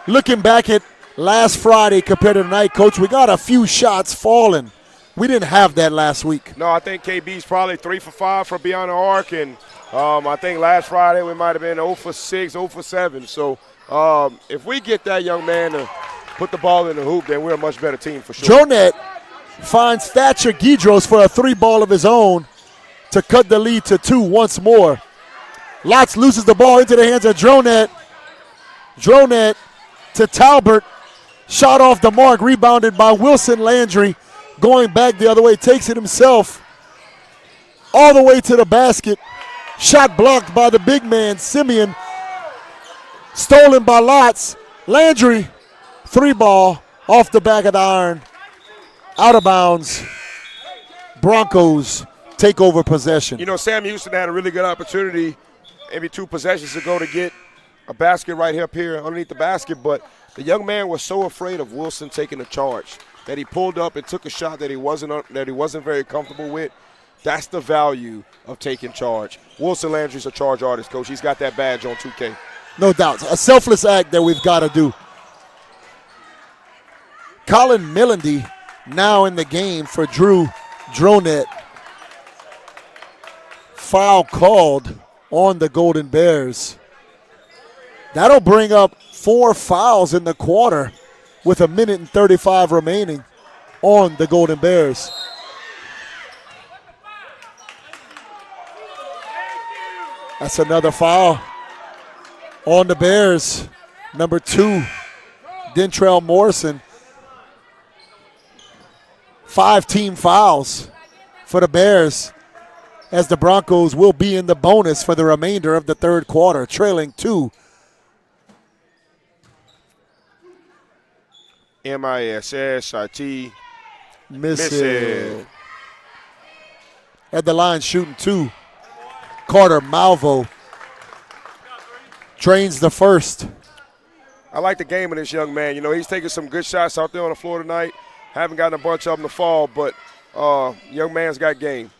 Looking back at last Friday compared to tonight, Coach, we got a few shots falling. We didn't have that last week. No, I think KB's probably 3 for 5 from beyond the arc, and I think last Friday we might have been 0 for 6, 0 for 7. So if we get that young man to put the ball in the hoop, then we're a much better team for sure. Dronette finds Thatcher Gidros for a 3-ball of his own to cut the lead to 2 once more. Lotz loses the ball into the hands of Dronette. Dronette to Talbert. Shot off the mark, rebounded by Wilson Landry. Going back the other way, takes it himself all the way to the basket. Shot blocked by the big man, Simeon. Stolen by Lotz. Landry, 3-ball off the back of the iron. Out of bounds. Broncos take over possession. Sam Houston had a really good opportunity maybe 2 possessions ago to get a basket right up here underneath the basket, but the young man was so afraid of Wilson taking a charge that he pulled up and took a shot that he wasn't very comfortable with. That's the value of taking charge. Wilson Landry's a charge artist, Coach. He's got that badge on 2K. No doubt. A selfless act that we've got to do. Colin Millendy now in the game for Drew Dronette. Foul called on the Golden Bears. That'll bring up 4 fouls in the quarter with 1 minute and 35 remaining on the Golden Bears. That's another foul on the Bears. Number 2, Dentrell Morrison. 5 team fouls for the Bears as the Broncos will be in the bonus for the remainder of the third quarter, trailing 2. MISSIT. Miss it. At the line shooting 2, Carter Malvo. Drains the first. I like the game of this young man. You know, he's taking some good shots out there on the floor tonight. Haven't gotten a bunch of them to fall, but young man's got game.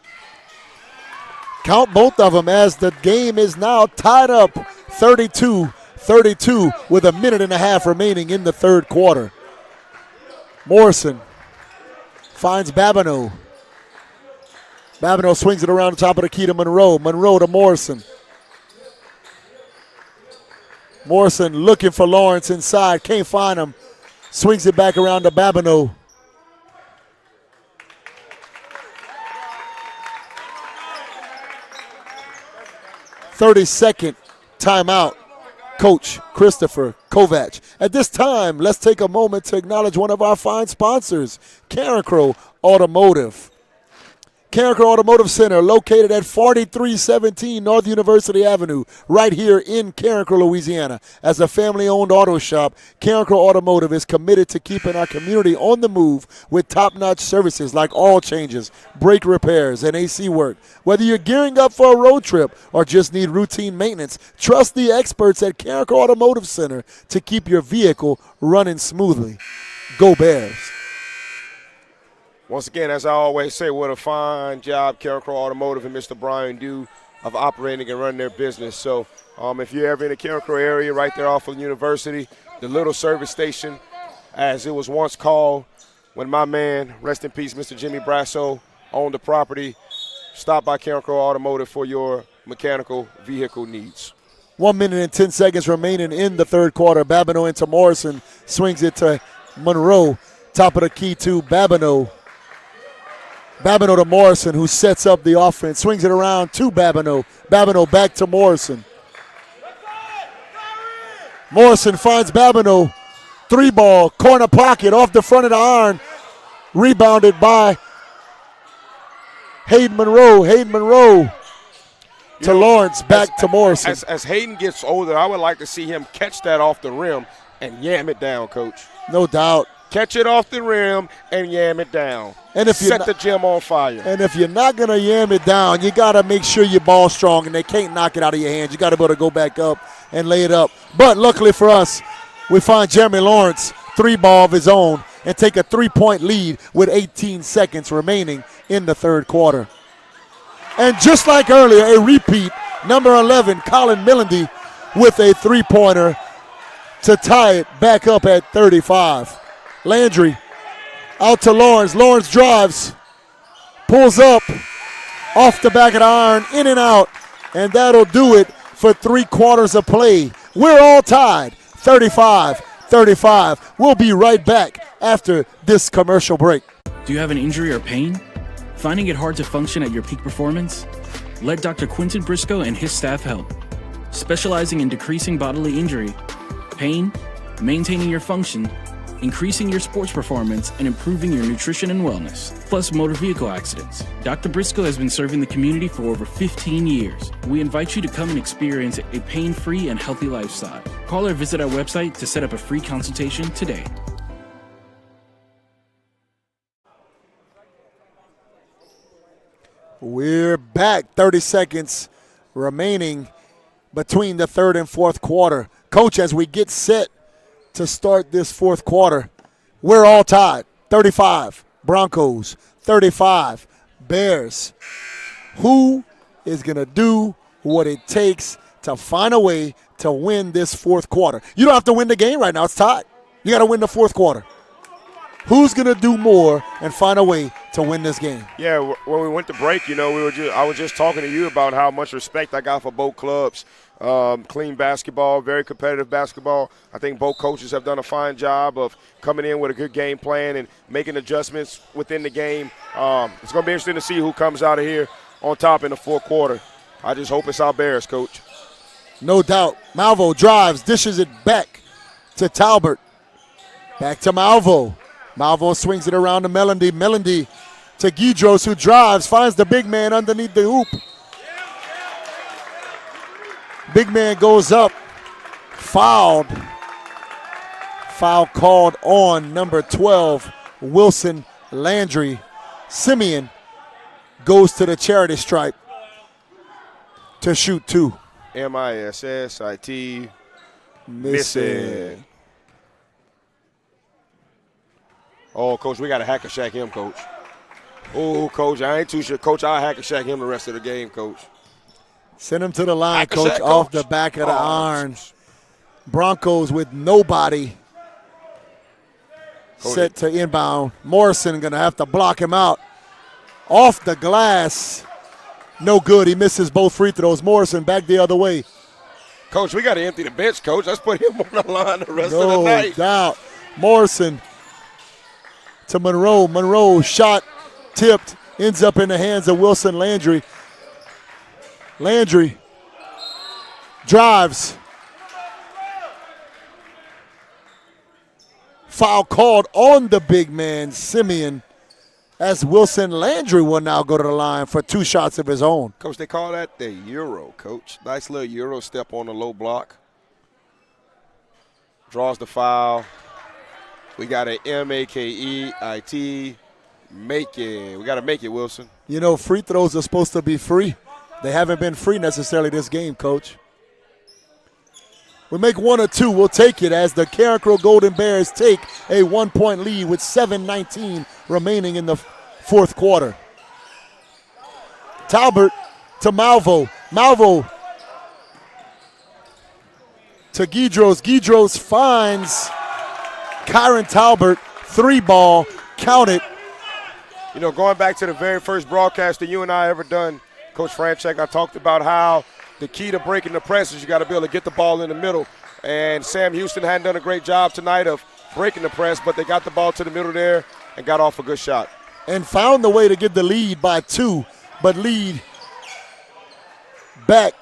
Count both of them as the game is now tied up 32-32 with a minute and a half remaining in the third quarter. Morrison finds Babineau. Babineau swings it around the top of the key to Monroe. Monroe to Morrison. Morrison looking for Lawrence inside. Can't find him. Swings it back around to Babineau. "30-second timeout." Coach Christopher Kovac. At this time, let's take a moment to acknowledge one of our fine sponsors, Carencro Automotive. Carencro Automotive Center, located at 4317 North University Avenue, right here in Carencro, Louisiana. As a family-owned auto shop, Carencro Automotive is committed to keeping our community on the move with top-notch services like oil changes, brake repairs, and AC work. Whether you're gearing up for a road trip or just need routine maintenance, trust the experts at Carencro Automotive Center to keep your vehicle running smoothly. Go Bears. Once again, as I always say, what a fine job Carencro Automotive and Mr. Brian do of operating and running their business. So if you're ever in the Carencro area, right there off of University, the little service station, as it was once called, when my man, rest in peace, Mr. Jimmy Brasso, owned the property, stop by Carencro Automotive for your mechanical vehicle needs. 1 minute and 10 seconds remaining in the third quarter. Babineau into Morrison, swings it to Monroe, top of the key to Babineau. Babineau to Morrison, who sets up the offense, swings it around to Babineau. Babineau back to Morrison. Morrison finds Babineau. 3-ball, corner pocket, off the front of the iron. Rebounded by Hayden Monroe. Hayden Monroe to Lawrence, back to Morrison. As Hayden gets older, I would like to see him catch that off the rim and yam it down, Coach. No doubt. Catch it off the rim and yam it down. And if set the gym on fire. And if you're not going to yam it down, you got to make sure your ball's strong and they can't knock it out of your hands. You got to be able to go back up and lay it up. But luckily for us, we find Jeremy Lawrence, 3-ball of his own, and take a 3-point lead with 18 seconds remaining in the third quarter. And just like earlier, a repeat, number 11, Colin Millendy, with a 3-pointer to tie it back up at 35. Landry out to Lawrence. Lawrence drives, pulls up, off the back of the iron, in and out, and that'll do it for 3 quarters of play. We're all tied, 35-35. We'll be right back after this commercial break. Do you have an injury or pain? Finding it hard to function at your peak performance? Let Dr. Quinton Briscoe and his staff help. Specializing in decreasing bodily injury, pain, maintaining your function, increasing your sports performance, and improving your nutrition and wellness, plus motor vehicle accidents. Dr. Briscoe has been serving the community for over 15 years. We invite you to come and experience a pain-free and healthy lifestyle. Call or visit our website to set up a free consultation today. We're back. 30 seconds remaining between the third and fourth quarter. Coach, as we get set to start this fourth quarter, we're all tied. 35 Broncos, 35 Bears. Who is going to do what it takes to find a way to win this fourth quarter? You don't have to win the game right now. It's tied. You got to win the fourth quarter. Who's going to do more and find a way to win this game? Yeah, when we went to break, you know, I was just talking to you about how much respect I got for both clubs. Clean basketball, very competitive basketball. I think both coaches have done a fine job of coming in with a good game plan and making adjustments within the game. It's going to be interesting to see who comes out of here on top in the fourth quarter. I just hope it's our Bears, Coach. No doubt. Malvo drives, dishes it back to Talbert. Back to Malvo. Malvo swings it around to Melody. Melody to Guidros, who drives, finds the big man underneath the hoop. Big man goes up, fouled. Foul called on number 12, Wilson Landry. Simeon goes to the charity stripe to shoot 2. MISSIT. Missing. Oh, Coach, we got to hack a shack him, Coach. Oh, Coach, I ain't too sure. Coach, I'll hack a shack him the rest of the game, Coach. Send him to the line, Hack-a-shack, Coach, off Coach. the back of the iron. Broncos with nobody set to inbound. Morrison going to have to block him out. Off the glass. No good. He misses both free throws. Morrison back the other way. Coach, we got to empty the bench, Coach. Let's put him on the line the rest of the No night. doubt. Morrison to Monroe. Monroe shot tipped. Ends up in the hands of Wilson Landry. Landry drives. Foul called on the big man, Simeon, as Wilson Landry will now go to the line for 2 shots of his own. Coach, they call that the Euro, Coach. Nice little Euro step on the low block. Draws the foul. We got a MAKEIT. Make it. We got to make it, Wilson. You know, free throws are supposed to be free. They haven't been free necessarily this game, Coach. We make 1 or 2, we'll take it as the Carencro Golden Bears take a 1-point lead with 7:19 remaining in the fourth quarter. Talbert to Malvo. Malvo to Guidros. Guidros finds Kyron Talbert. 3-ball. Count it. You know, going back to the very first broadcast that you and I ever done, Coach Franchek, I talked about how the key to breaking the press is you got to be able to get the ball in the middle. And Sam Houston hadn't done a great job tonight of breaking the press, but they got the ball to the middle there and got off a good shot. And found the way to get the lead by 2, but lead back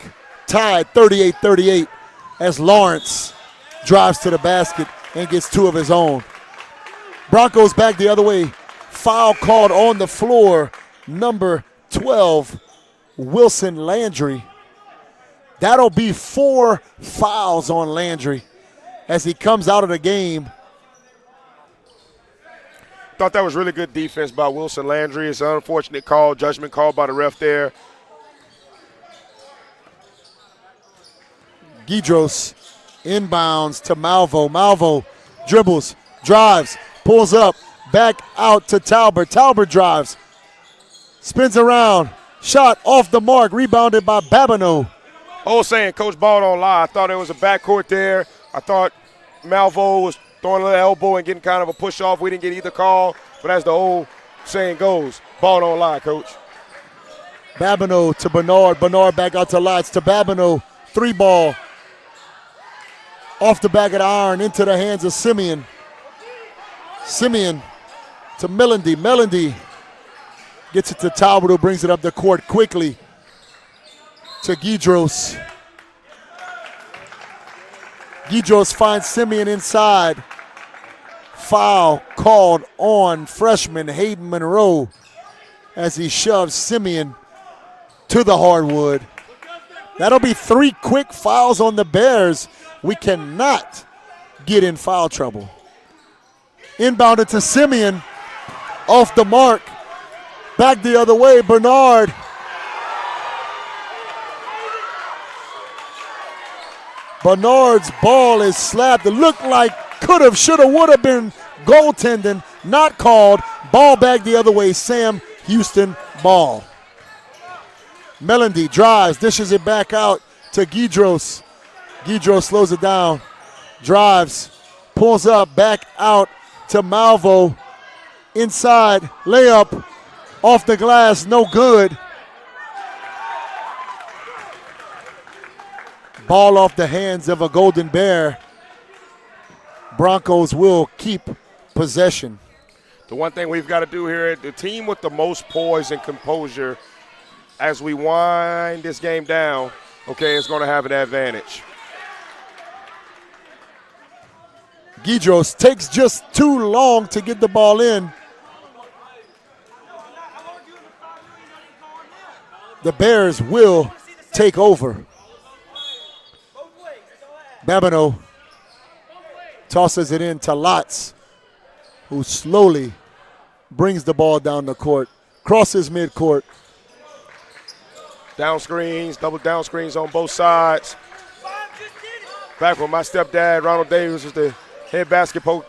tied 38-38 as Lawrence drives to the basket and gets 2 of his own. Broncos back the other way. Foul called on the floor, number 12, Wilson Landry. That'll be 4 fouls on Landry as he comes out of the game. Thought that was really good defense by Wilson Landry. It's an unfortunate call, judgment call by the ref there. Guidros inbounds to Malvo. Malvo dribbles, drives, pulls up, back out to Talbert. Talbert drives, spins around, shot off the mark, rebounded by Babineau. Oh, saying Coach Ball don't lie. I thought there was a backcourt there. I thought Malvo was throwing a little elbow and getting kind of a push off. We didn't get either call, but as the old saying goes, Ball don't lie, Coach. Babineau to Bernard. Bernard back out to Lotz to Babineau. 3-ball. Off the back of the iron into the hands of Simeon. Simeon to Melendy. Melendy gets it to Talbot, who brings it up the court quickly to Guidros. Guidros finds Simeon inside. Foul called on freshman Hayden Monroe as he shoves Simeon to the hardwood. That'll be 3 quick fouls on the Bears. We cannot get in foul trouble. Inbounded to Simeon, off the mark. Back the other way, Bernard. Bernard's ball is slapped. It looked like could have, should have, would have been goaltending. Not called. Ball back the other way. Sam Houston ball. Melendy drives, dishes it back out to Guidros. Guidros slows it down. Drives, pulls up, back out to Malvo. Inside, layup, off the glass, no good. Ball off the hands of a Golden Bear. Broncos will keep possession. The one thing we've got to do here, the team with the most poise and composure as we wind this game down, okay, is going to have an advantage. Guidros takes just too long to get the ball in. The Bears will take over. Babineau tosses it in to Lotz, who slowly brings the ball down the court, crosses midcourt. Down screens, double down screens on both sides. Back when my stepdad, Ronald Davis, was the head basketball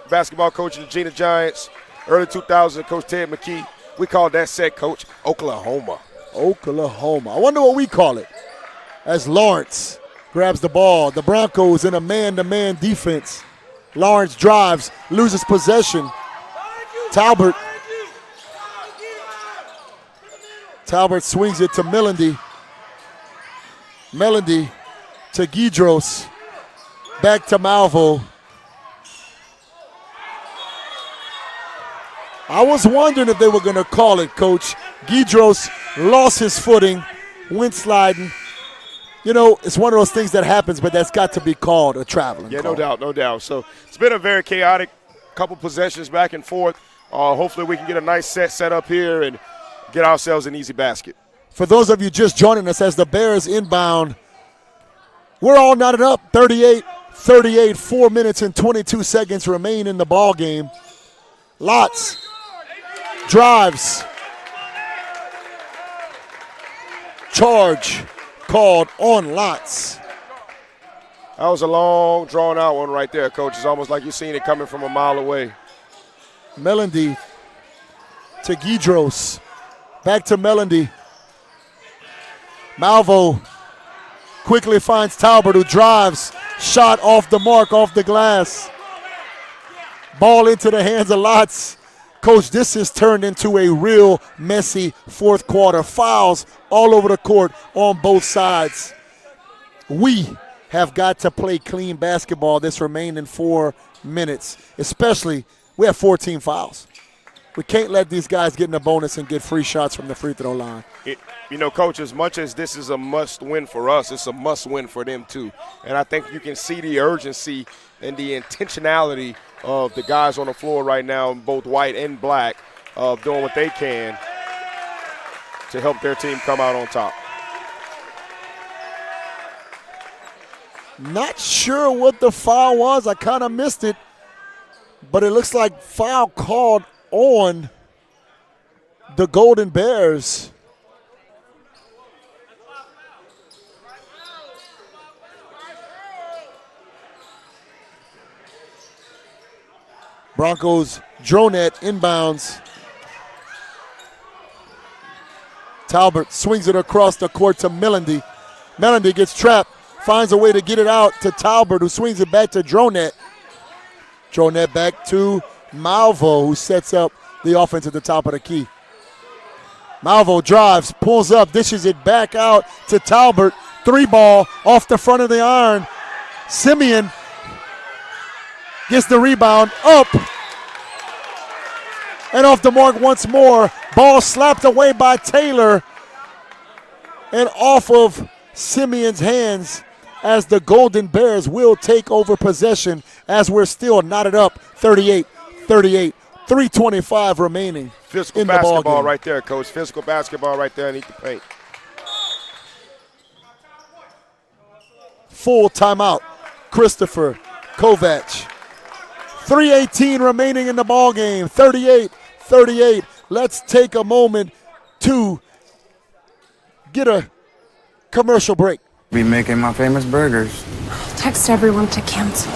coach of the Gina Giants. Early 2000s, Coach Ted McKee. We called that set, Coach, Oklahoma. Oklahoma. I wonder what we call it. As Lawrence grabs the ball, the Broncos in a man-to-man defense. Lawrence drives, loses possession. Talbot swings it to Melendy. Melendy to Gidros. Back to Malvo. I was wondering if they were going to call it, Coach. Gidros lost his footing, went sliding. You know, it's one of those things that happens, but that's got to be called a traveling call. No doubt, no doubt. So it's been a very chaotic couple possessions back and forth. Hopefully we can get a nice set up here and get ourselves an easy basket. For those of you just joining us as the Bears inbound, we're all knotted up, 38-38, 4 minutes and 22 seconds remain in the ball game. Lots drives. Charge called on Lots. That was a long, drawn-out one right there, Coach. It's almost like you've seen it coming from a mile away. Melendy to Gidros. Back to Melendy. Malvo quickly finds Talbot, who drives. Shot off the mark, off the glass. Ball into the hands of Lots. Coach, this has turned into a real messy fourth quarter. Fouls all over the court on both sides. We have got to play clean basketball this remaining 4 minutes, especially we have 14 fouls. We can't let these guys get in the bonus and get free shots from the free throw line. Coach, as much as this is a must-win for us, it's a must-win for them too. And I think you can see the urgency and the intentionality of the guys on the floor right now, both white and black, of doing what they can to help their team come out on top. Not sure what the foul was. I kind of missed it. But it looks like foul called on the Golden Bears. Broncos Dronette inbounds. Talbot swings it across the court to Melendy. Melendy gets trapped, finds a way to get it out to Talbot, who swings it back to Dronette. Dronette back to Malvo, who sets up the offense at the top of the key. Malvo drives, pulls up, dishes it back out to Talbot. 3-ball off the front of the iron. Simeon gets the rebound up and off the mark once more. Ball slapped away by Taylor and off of Simeon's hands as the Golden Bears will take over possession as we're still knotted up 38-38. 3:25 remaining. Physical in the ball basketball game. right there, Coach. Physical basketball right there underneath the paint. Full timeout. Christopher Kovac. 3:18 remaining in the ball game. 38-38. Let's take a moment to get a commercial break. Be making my famous burgers. Text everyone to cancel.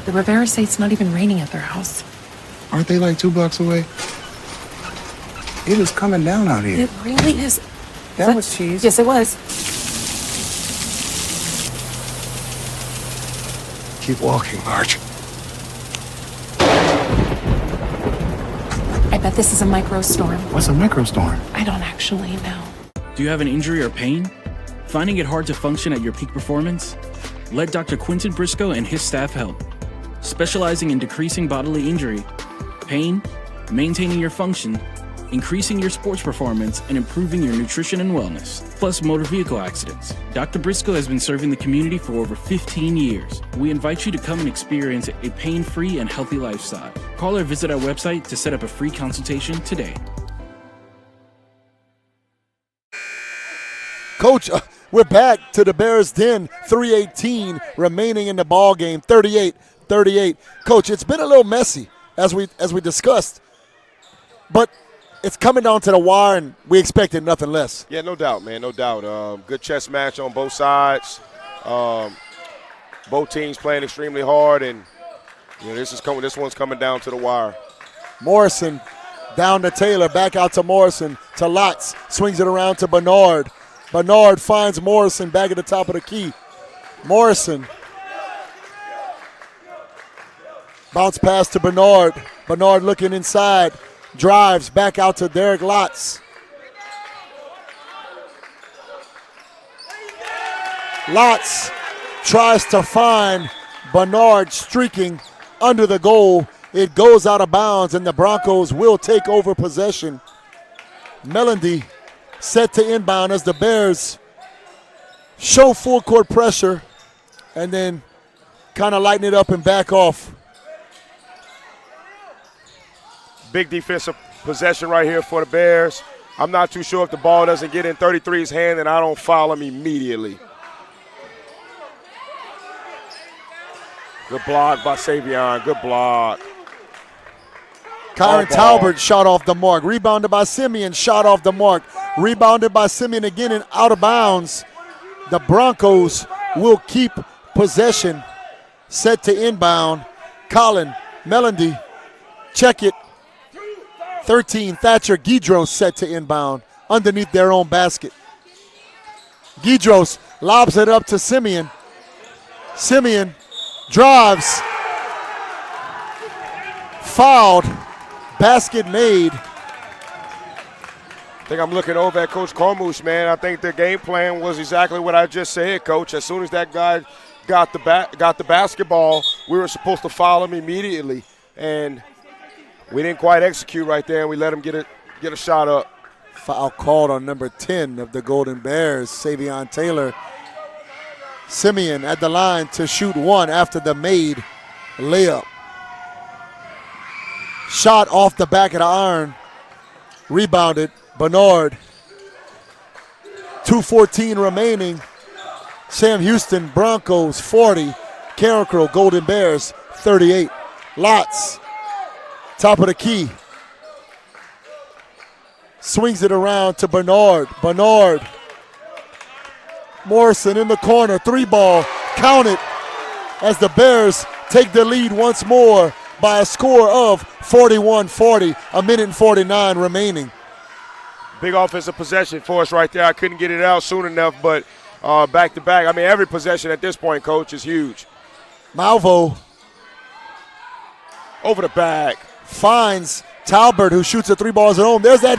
The Rivera say it's not even raining at their house. Aren't they like 2 blocks away? It is coming down out here. It really is. That was cheese. Yes, it was. Keep walking, Marge. I bet this is a microstorm. What's a microstorm? I don't actually know. Do you have an injury or pain? Finding it hard to function at your peak performance? Let Dr. Quinton Briscoe and his staff help. Specializing in decreasing bodily injury, pain, maintaining your function, increasing your sports performance, and improving your nutrition and wellness, plus motor vehicle accidents. Dr. Briscoe has been serving the community for over 15 years. We invite you to come and experience a pain-free and healthy lifestyle. Call or visit our website to set up a free consultation today. Coach, we're back to the Bears' den. 3:18 remaining in the ball game. 38-38. Coach, it's been a little messy as we discussed, but it's coming down to the wire, and we expected nothing less. Yeah, no doubt, man, no doubt. Good chess match on both sides. Both teams playing extremely hard, and this one's coming down to the wire. Morrison down to Taylor, back out to Morrison, to Lotz, swings it around to Bernard. Bernard finds Morrison back at the top of the key. Morrison. Bounce pass to Bernard. Bernard looking inside. Drives back out to Derek Lotz. Lotz tries to find Bernard streaking under the goal. It goes out of bounds, and the Broncos will take over possession. Melody set to inbound as the Bears show full court pressure and then kind of lighten it up and back off. Big defensive possession right here for the Bears. I'm not too sure if the ball doesn't get in 33's hand, and I don't foul him immediately. Good block by Savion. Good block. Kyron Talbert shot off the mark. Rebounded by Simeon, shot off the mark. Rebounded by Simeon again and out of bounds. The Broncos will keep possession. Set to inbound. Colin, Melody, check it. 13, Thatcher, Guidros set to inbound underneath their own basket. Guidros lobs it up to Simeon. Simeon drives. Fouled. Basket made. I think I'm looking over at Coach Kormush, man. I think the game plan was exactly what I just said, Coach. As soon as that guy got the basketball, we were supposed to foul him immediately, and we didn't quite execute right there, and we let him get a shot up. Foul called on number 10 of the Golden Bears, Savion Taylor. Simeon at the line to shoot one after the made layup. Shot off the back of the iron. Rebounded. Bernard. 2:14 remaining. Sam Houston, Broncos 40. Carencro, Golden Bears 38. Lotz. Top of the key. Swings it around to Bernard. Bernard. Morrison in the corner. 3-ball. Count it as the Bears take the lead once more by a score of 41-40. A minute and 49 remaining. Big offensive possession for us right there. I couldn't get it out soon enough, but back-to-back. I mean, every possession at this point, Coach, is huge. Malvo over the back. Finds Talbert, who shoots a 3-ball at home. There's that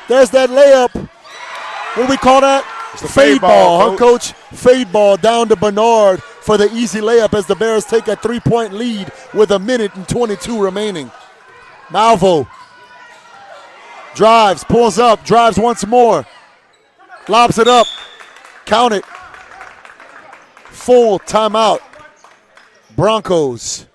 layup. What do we call that? It's the fade ball, huh, Coach? Fade ball down to Bernard for the easy layup as the Bears take a 3-point lead with a minute and 22 remaining. Malvo drives, pulls up, drives once more. Lobs it up. Count it. Full timeout. Broncos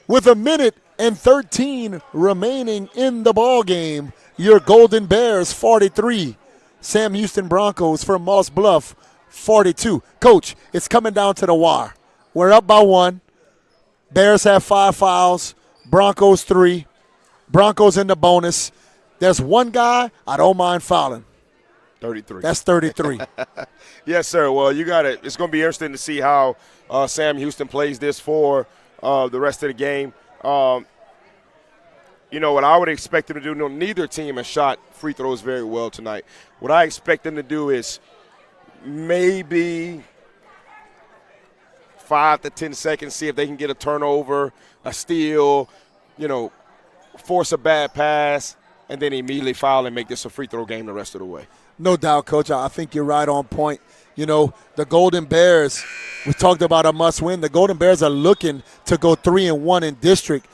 with a minute and 13 remaining in the ball game. Your Golden Bears 43. Sam Houston Broncos from Moss Bluff 42. Coach, it's coming down to the wire. We're up by 1. Bears have 5 fouls. Broncos 3. Broncos in the bonus. There's one guy I don't mind fouling. 33. That's 33. Yes, sir. Well, you got it. It's going to be interesting to see how Sam Houston plays this for the rest of the game. You know, what I would expect them to do, neither team has shot free throws very well tonight. What I expect them to do is maybe 5 to 10 seconds, see if they can get a turnover, a steal, force a bad pass, and then immediately foul and make this a free throw game the rest of the way. No doubt, Coach. I think you're right on point. The Golden Bears, we talked about a must-win. The Golden Bears are looking to go 3-1 in district.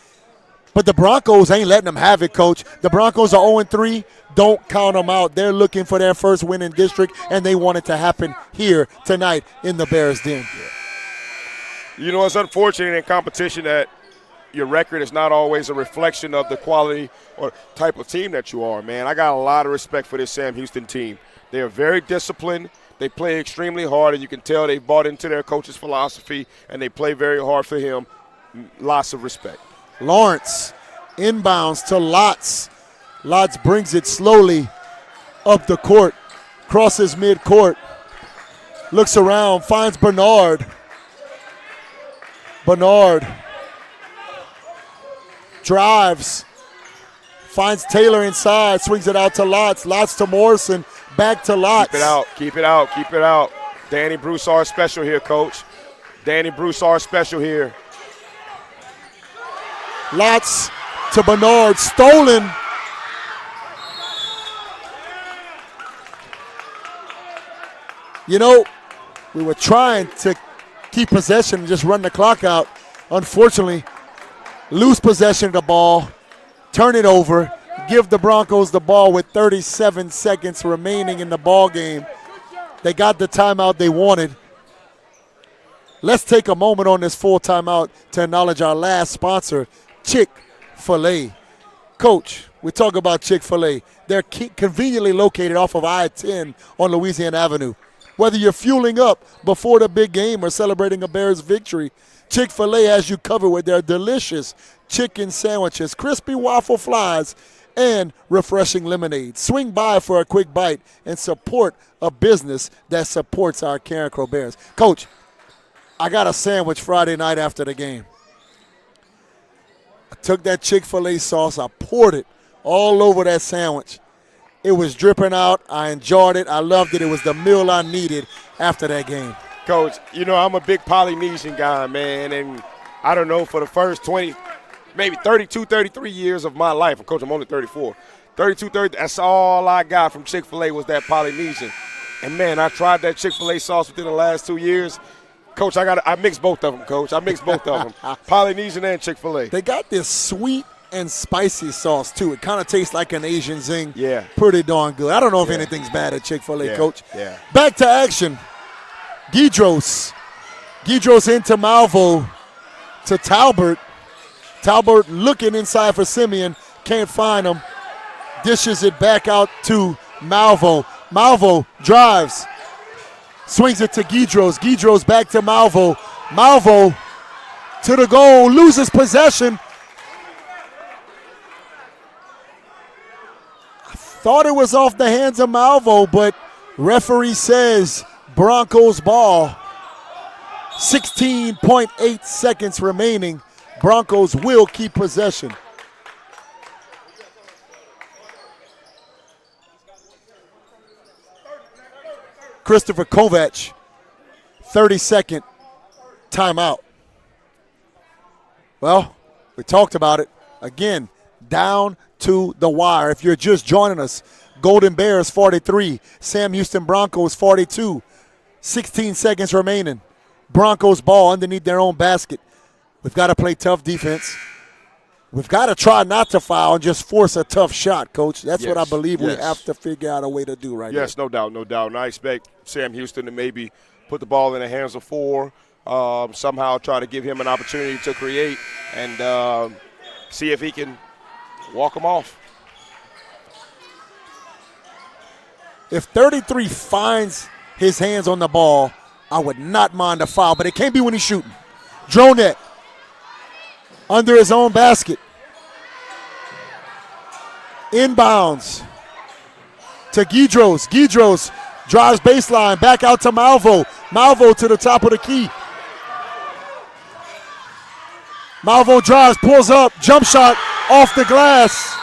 But the Broncos ain't letting them have it, Coach. The Broncos are 0-3. Don't count them out. They're looking for their first win in district, and they want it to happen here tonight in the Bears' Den. It's unfortunate in competition that your record is not always a reflection of the quality or type of team that you are, man. I got a lot of respect for this Sam Houston team. They are very disciplined. They play extremely hard, and you can tell they've bought into their coach's philosophy, and they play very hard for him. Lots of respect. Lawrence inbounds to Lotz. Lotz brings it slowly up the court, crosses midcourt, looks around, finds Bernard. Bernard drives, finds Taylor inside, swings it out to Lotz. Lotz to Morrison, back to Lotz. Keep it out, keep it out, keep it out. Danny Broussard special here, coach. Danny Broussard special here. Lotz to Bernard, stolen. You know, we were trying to keep possession and just run the clock out. Unfortunately, lose possession of the ball, turn it over, give the Broncos the ball with 37 seconds remaining in the ball game. They got the timeout they wanted. Let's take a moment on this full timeout to acknowledge our last sponsor, Chick-fil-A. Coach, we talk about Chick-fil-A. They're conveniently located off of I-10 on Louisiana Avenue. Whether you're fueling up before the big game or celebrating a Bears victory, Chick-fil-A has you covered with their delicious chicken sandwiches, crispy waffle fries, and refreshing lemonade. Swing by for a quick bite and support a business that supports our Carencro Bears. Coach, I got a sandwich Friday night after the game. I took that Chick-fil-A sauce, I poured it all over that sandwich. It was dripping out. I enjoyed it. I loved it. It was the meal I needed after that game. Coach, you know, I'm a big Polynesian guy, man, and I don't know, for the first 20, maybe 32, 33 years of my life, and Coach, I'm only 34, 32, 30, that's all I got from Chick-fil-A was that Polynesian. And, man, I tried that Chick-fil-A sauce within the last 2 years. Coach, I mixed both of them, Coach. I mixed both of them, Polynesian and Chick-fil-A. They got this sweet and spicy sauce, too. It kind of tastes like an Asian zing. Yeah. Pretty darn good. I don't know if anything's bad at Chick-fil-A, Coach. Yeah. Back to action. Guidros into Malvo to Talbert. Talbert looking inside for Simeon. Can't find him. Dishes it back out to Malvo. Malvo drives. Swings it to Guidros. Guidros back to Malvo. Malvo to the goal. Loses possession. I thought it was off the hands of Malvo, but referee says Broncos ball. 16.8 seconds remaining. Broncos will keep possession. Christopher Kovac, 30-second timeout. Well, we talked about it. Again, down to the wire. If you're just joining us, Golden Bears 43, Sam Houston Broncos 42. 16 seconds remaining. Broncos ball underneath their own basket. We've got to play tough defense. We've got to try not to foul and just force a tough shot, Coach. That's what I believe we have to figure out a way to do right now. Yes, no doubt, no doubt. And I expect Sam Houston to maybe put the ball in the hands of four, somehow try to give him an opportunity to create and see if he can walk them off. If 33 finds his hands on the ball, I would not mind a foul, but it can't be when he's shooting. Dronette under his own basket. Inbounds to Guidros. Guidros drives baseline, back out to Malvo. Malvo to the top of the key. Malvo drives, pulls up, jump shot off the glass.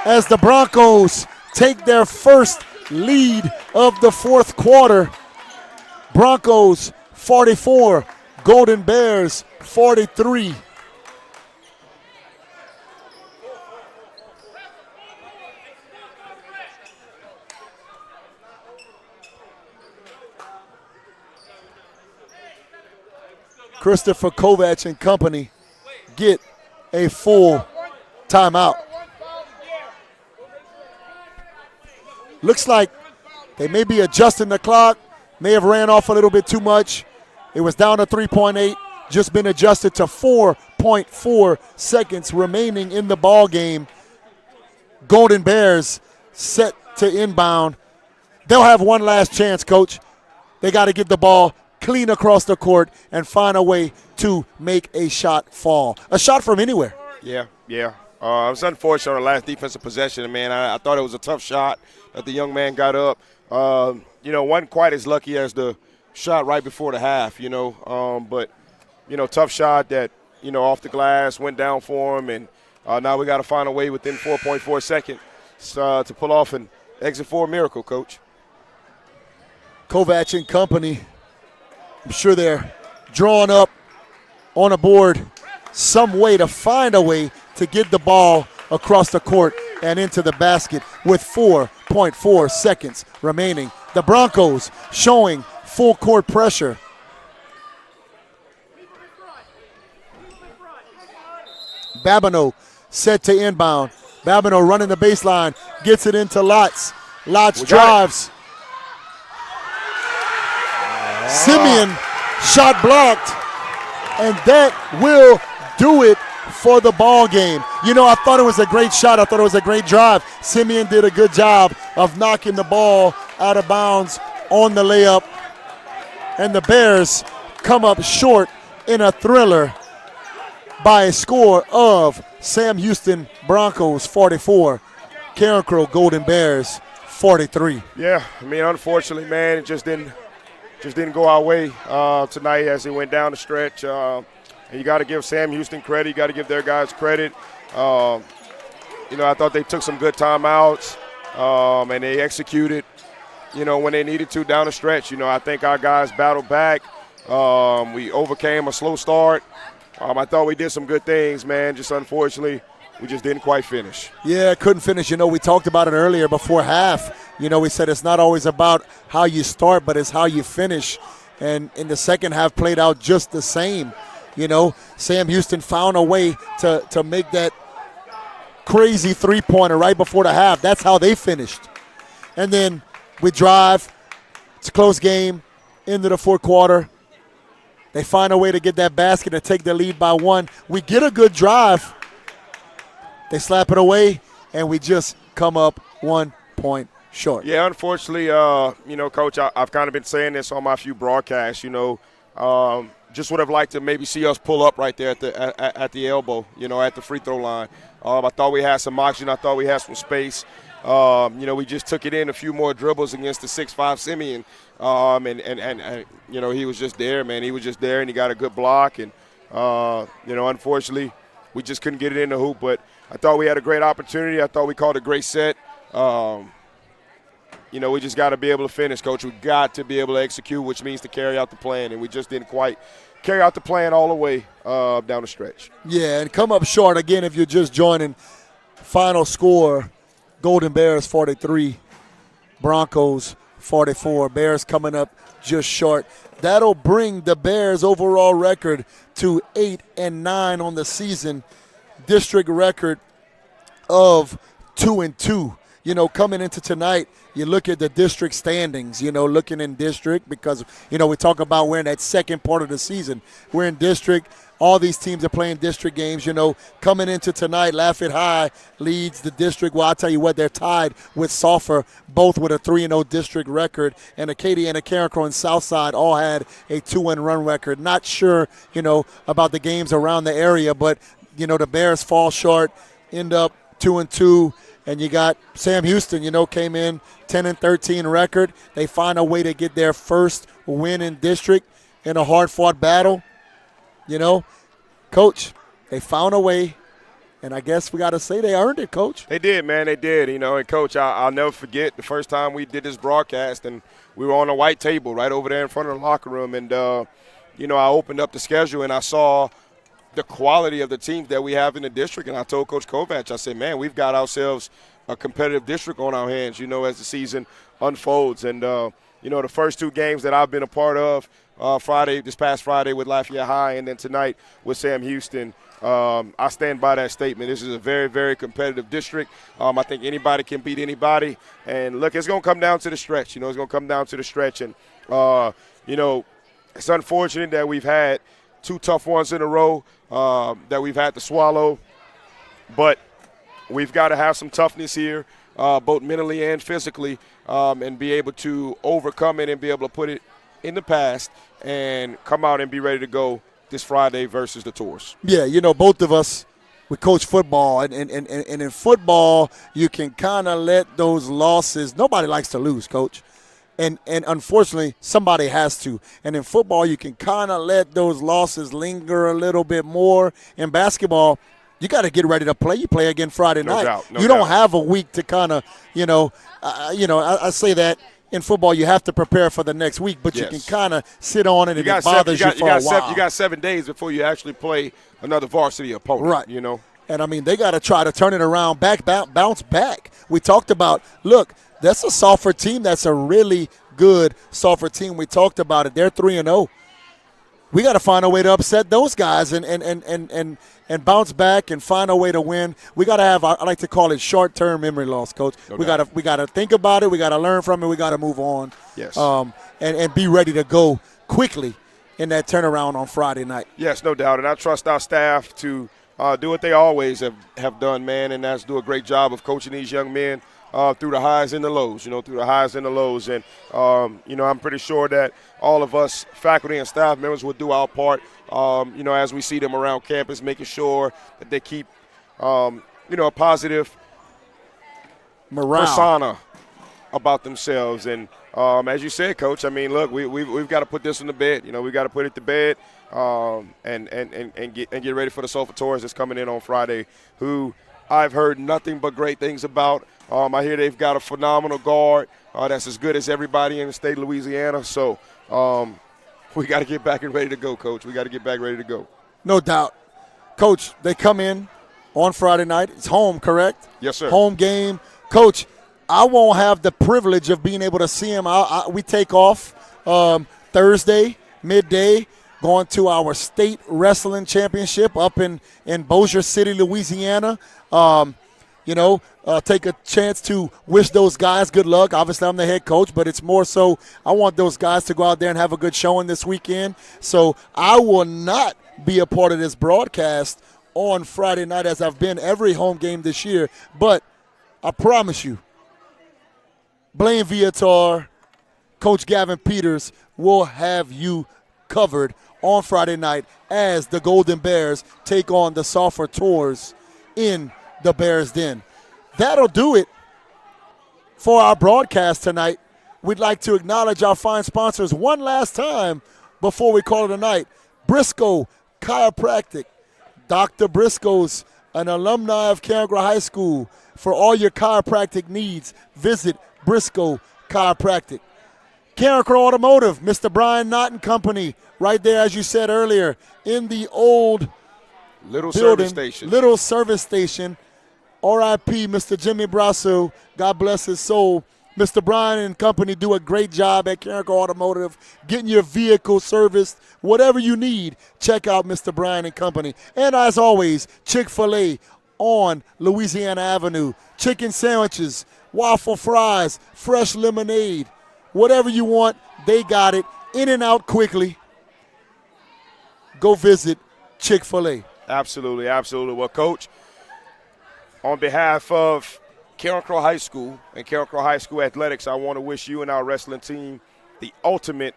As the Broncos take their first lead of the fourth quarter. Broncos 44, Golden Bears 43. Christopher Kovac and company get a full timeout. Looks like they may be adjusting the clock, may have ran off a little bit too much. It was down to 3.8, just been adjusted to 4.4 seconds remaining in the ball game. Golden Bears set to inbound. They'll have one last chance, Coach. They got to get the ball clean across the court and find a way to make a shot fall. A shot from anywhere. Yeah. It was unfortunate on the last defensive possession, man. I thought it was a tough shot that the young man got up. Wasn't quite as lucky as the shot right before the half, but tough shot that, off the glass, went down for him, and now we got to find a way within 4.4 seconds to pull off an exit 4 miracle, Coach. Kovac and company, I'm sure they're drawing up on a board some way to find a way to get the ball across the court and into the basket with 4.4 seconds remaining. The Broncos showing full court pressure. Babineau set to inbound. Babineau running the baseline, gets it into Lotz. Lotz drives. Simeon shot blocked, and that will do it for the ball game. I thought it was a great shot. I thought it was a great drive. Simeon did a good job of knocking the ball out of bounds on the layup, and the Bears come up short in a thriller by a score of Sam Houston Broncos 44, Carencro Golden Bears 43. Yeah, unfortunately, man, it just didn't go our way tonight as it went down the stretch. And you got to give Sam Houston credit. You got to give their guys credit. I thought they took some good timeouts and they executed, when they needed to down the stretch. I think our guys battled back. We overcame a slow start. I thought we did some good things, man. Just unfortunately, we just didn't quite finish. Yeah, couldn't finish. We talked about it earlier before half. We said it's not always about how you start, but it's how you finish. And in the second half played out just the same. Sam Houston found a way to make that crazy three-pointer right before the half. That's how they finished. And then we drive. It's a close game into the fourth quarter. They find a way to get that basket and take the lead by 1. We get a good drive. They slap it away, and we just come up 1 point short. Yeah, unfortunately, Coach, I've kind of been saying this on my few broadcasts, just would have liked to maybe see us pull up right there at the elbow, at the free throw line. I thought we had some oxygen. I thought we had some space. We just took it in a few more dribbles against the 6'5 Simeon. And he was just there, man. He was just there, and he got a good block. And, unfortunately, we just couldn't get it in the hoop. But I thought we had a great opportunity. I thought we called a great set. We just got to be able to finish, Coach. We got to be able to execute, which means to carry out the plan. And we just didn't quite carry out the plan all the way down the stretch. Yeah, and come up short. Again, if you're just joining, final score, Golden Bears 43, Broncos 44. Bears coming up just short. That'll bring the Bears' overall record to 8-9 on the season. District record of 2-2. Coming into tonight, you look at the district standings, looking in district because, we talk about we're in that second part of the season. We're in district. All these teams are playing district games, Coming into tonight, Lafayette High leads the district. Well, I'll tell you what, they're tied with Sulphur, both with a 3-0 district record. And Acadiana, Carencro, and Southside all had a 2-1 run record. Not sure, about the games around the area, but, the Bears fall short, end up 2-2. And you got Sam Houston, came in 10-13 record. They find a way to get their first win in district in a hard-fought battle. Coach, they found a way, and I guess we got to say they earned it, Coach. They did, man. They did. And, Coach, I'll never forget the first time we did this broadcast, and we were on a white table right over there in front of the locker room. And, I opened up the schedule, and I saw the quality of the teams that we have in the district. And I told Coach Kovac, I said, man, we've got ourselves a competitive district on our hands, as the season unfolds. And, the first 2 games that I've been a part of, this past Friday with Lafayette High and then tonight with Sam Houston, I stand by that statement. This is a very, very competitive district. I think anybody can beat anybody. And, look, it's going to come down to the stretch. It's going to come down to the stretch. And, it's unfortunate that we've had 2 tough ones in a row that we've had to swallow. But we've got to have some toughness here, both mentally and physically, and be able to overcome it and be able to put it in the past and come out and be ready to go this Friday versus the Tours. Yeah, both of us, we coach football, and in football, you can kind of let those losses – nobody likes to lose, Coach. And unfortunately, somebody has to. And in football, you can kind of let those losses linger a little bit more. In basketball, you got to get ready to play. You play again Friday night. You don't have a week to kind of, I say that in football you have to prepare for the next week, but you can kind of sit on it and it bothers you for a while. You got 7 days before you actually play another varsity opponent. Right. You know. And, I mean, they got to try to turn it around, bounce back. We talked about, look, that's a Salford team. That's a really good Salford team. We talked about it. They're 3-0. We got to find a way to upset those guys and bounce back and find a way to win. We got to have, I like to call it short-term memory loss, Coach. We got to think about it. We got to learn from it. We got to move on. Yes. And be ready to go quickly in that turnaround on Friday night. Yes, no doubt. And I trust our staff to do what they always have done, man, and that's do a great job of coaching these young men through the highs and the lows, And, I'm pretty sure that all of us faculty and staff members will do our part, as we see them around campus, making sure that they keep, a positive morale persona about themselves. And as you said, Coach, I mean, look, we've got to put this in the bed. We've got to put it to bed and get ready for the Sulphur Tours that's coming in on Friday, who I've heard nothing but great things about. I hear they've got a phenomenal guard that's as good as everybody in the state of Louisiana. So we got to get back and ready to go, Coach. We got to get back ready to go. No doubt. Coach, they come in on Friday night. It's home, correct? Yes, sir. Home game. Coach, I won't have the privilege of being able to see him. We take off Thursday, midday, going to our state wrestling championship up in Bossier City, Louisiana. Take a chance to wish those guys good luck. Obviously, I'm the head coach, but it's more so I want those guys to go out there and have a good showing this weekend. So I will not be a part of this broadcast on Friday night as I've been every home game this year. But I promise you, Blaine Viator, Coach Gavin Peters will have you covered on Friday night as the Golden Bears take on the Sulphur Tours in the Bears Den. That'll do it for our broadcast tonight. We'd like to acknowledge our fine sponsors one last time before we call it a night. Briscoe Chiropractic. Dr. Briscoe's an alumni of Carencro High School. For all your chiropractic needs, visit Briscoe Chiropractic. Carencro Automotive, Mr. Brian Knott and Company, right there, as you said earlier, in the old Little building, service station. R.I.P. Mr. Jimmy Brasso, God bless his soul. Mr. Brian and Company do a great job at Carencro Automotive, getting your vehicle serviced. Whatever you need, check out Mr. Brian and Company. And as always, Chick-fil-A on Louisiana Avenue. Chicken sandwiches, waffle fries, fresh lemonade. Whatever you want, they got it. In and out quickly. Go visit Chick-fil-A. Absolutely, absolutely. Well, Coach, on behalf of Carencro High School and Carencro High School Athletics, I want to wish you and our wrestling team the ultimate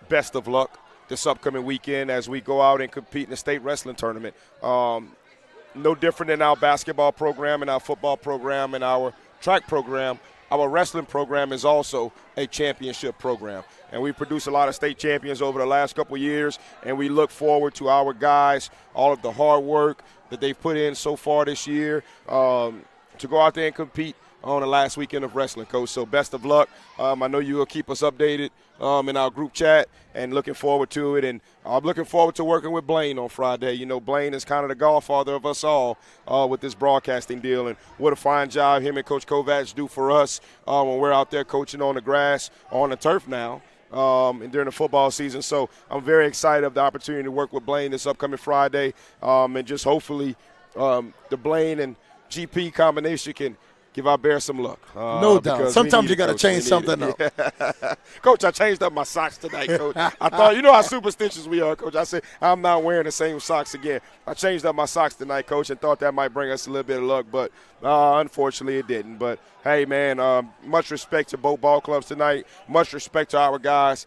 best of luck this upcoming weekend as we go out and compete in the state wrestling tournament. No different than our basketball program and our football program and our track program. Our wrestling program is also a championship program, and we produce a lot of state champions over the last couple of years, and we look forward to our guys, all of the hard work that they've put in so far this year, to go out there and compete on the last weekend of wrestling, Coach. So best of luck. I know you will keep us updated in our group chat, and looking forward to it. And I'm looking forward to working with Blaine on Friday. You know, Blaine is kind of the godfather of us all with this broadcasting deal. And what a fine job him and Coach Kovacs do for us when we're out there coaching on the grass, on the turf now, and during the football season. So I'm very excited of the opportunity to work with Blaine this upcoming Friday, and just hopefully the Blaine and GP combination can give our Bears some luck. No doubt. Sometimes you got to change something up. Coach, I changed up my socks tonight, Coach. I thought, you know how superstitious we are, Coach. I said, I'm not wearing the same socks again. I changed up my socks tonight, Coach, and thought that might bring us a little bit of luck, but unfortunately it didn't. But, hey, man, much respect to both ball clubs tonight. Much respect to our guys.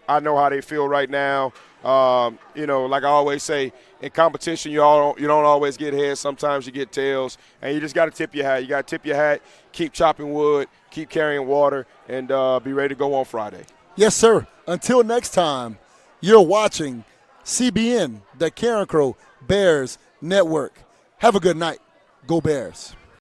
I know how they feel right now. Like I always say, in competition, you don't always get heads. Sometimes you get tails, and you just got to tip your hat. You got to tip your hat, keep chopping wood, keep carrying water, and be ready to go on Friday. Yes, sir. Until next time, you're watching CBN, the Carencro Bears Network. Have a good night. Go Bears.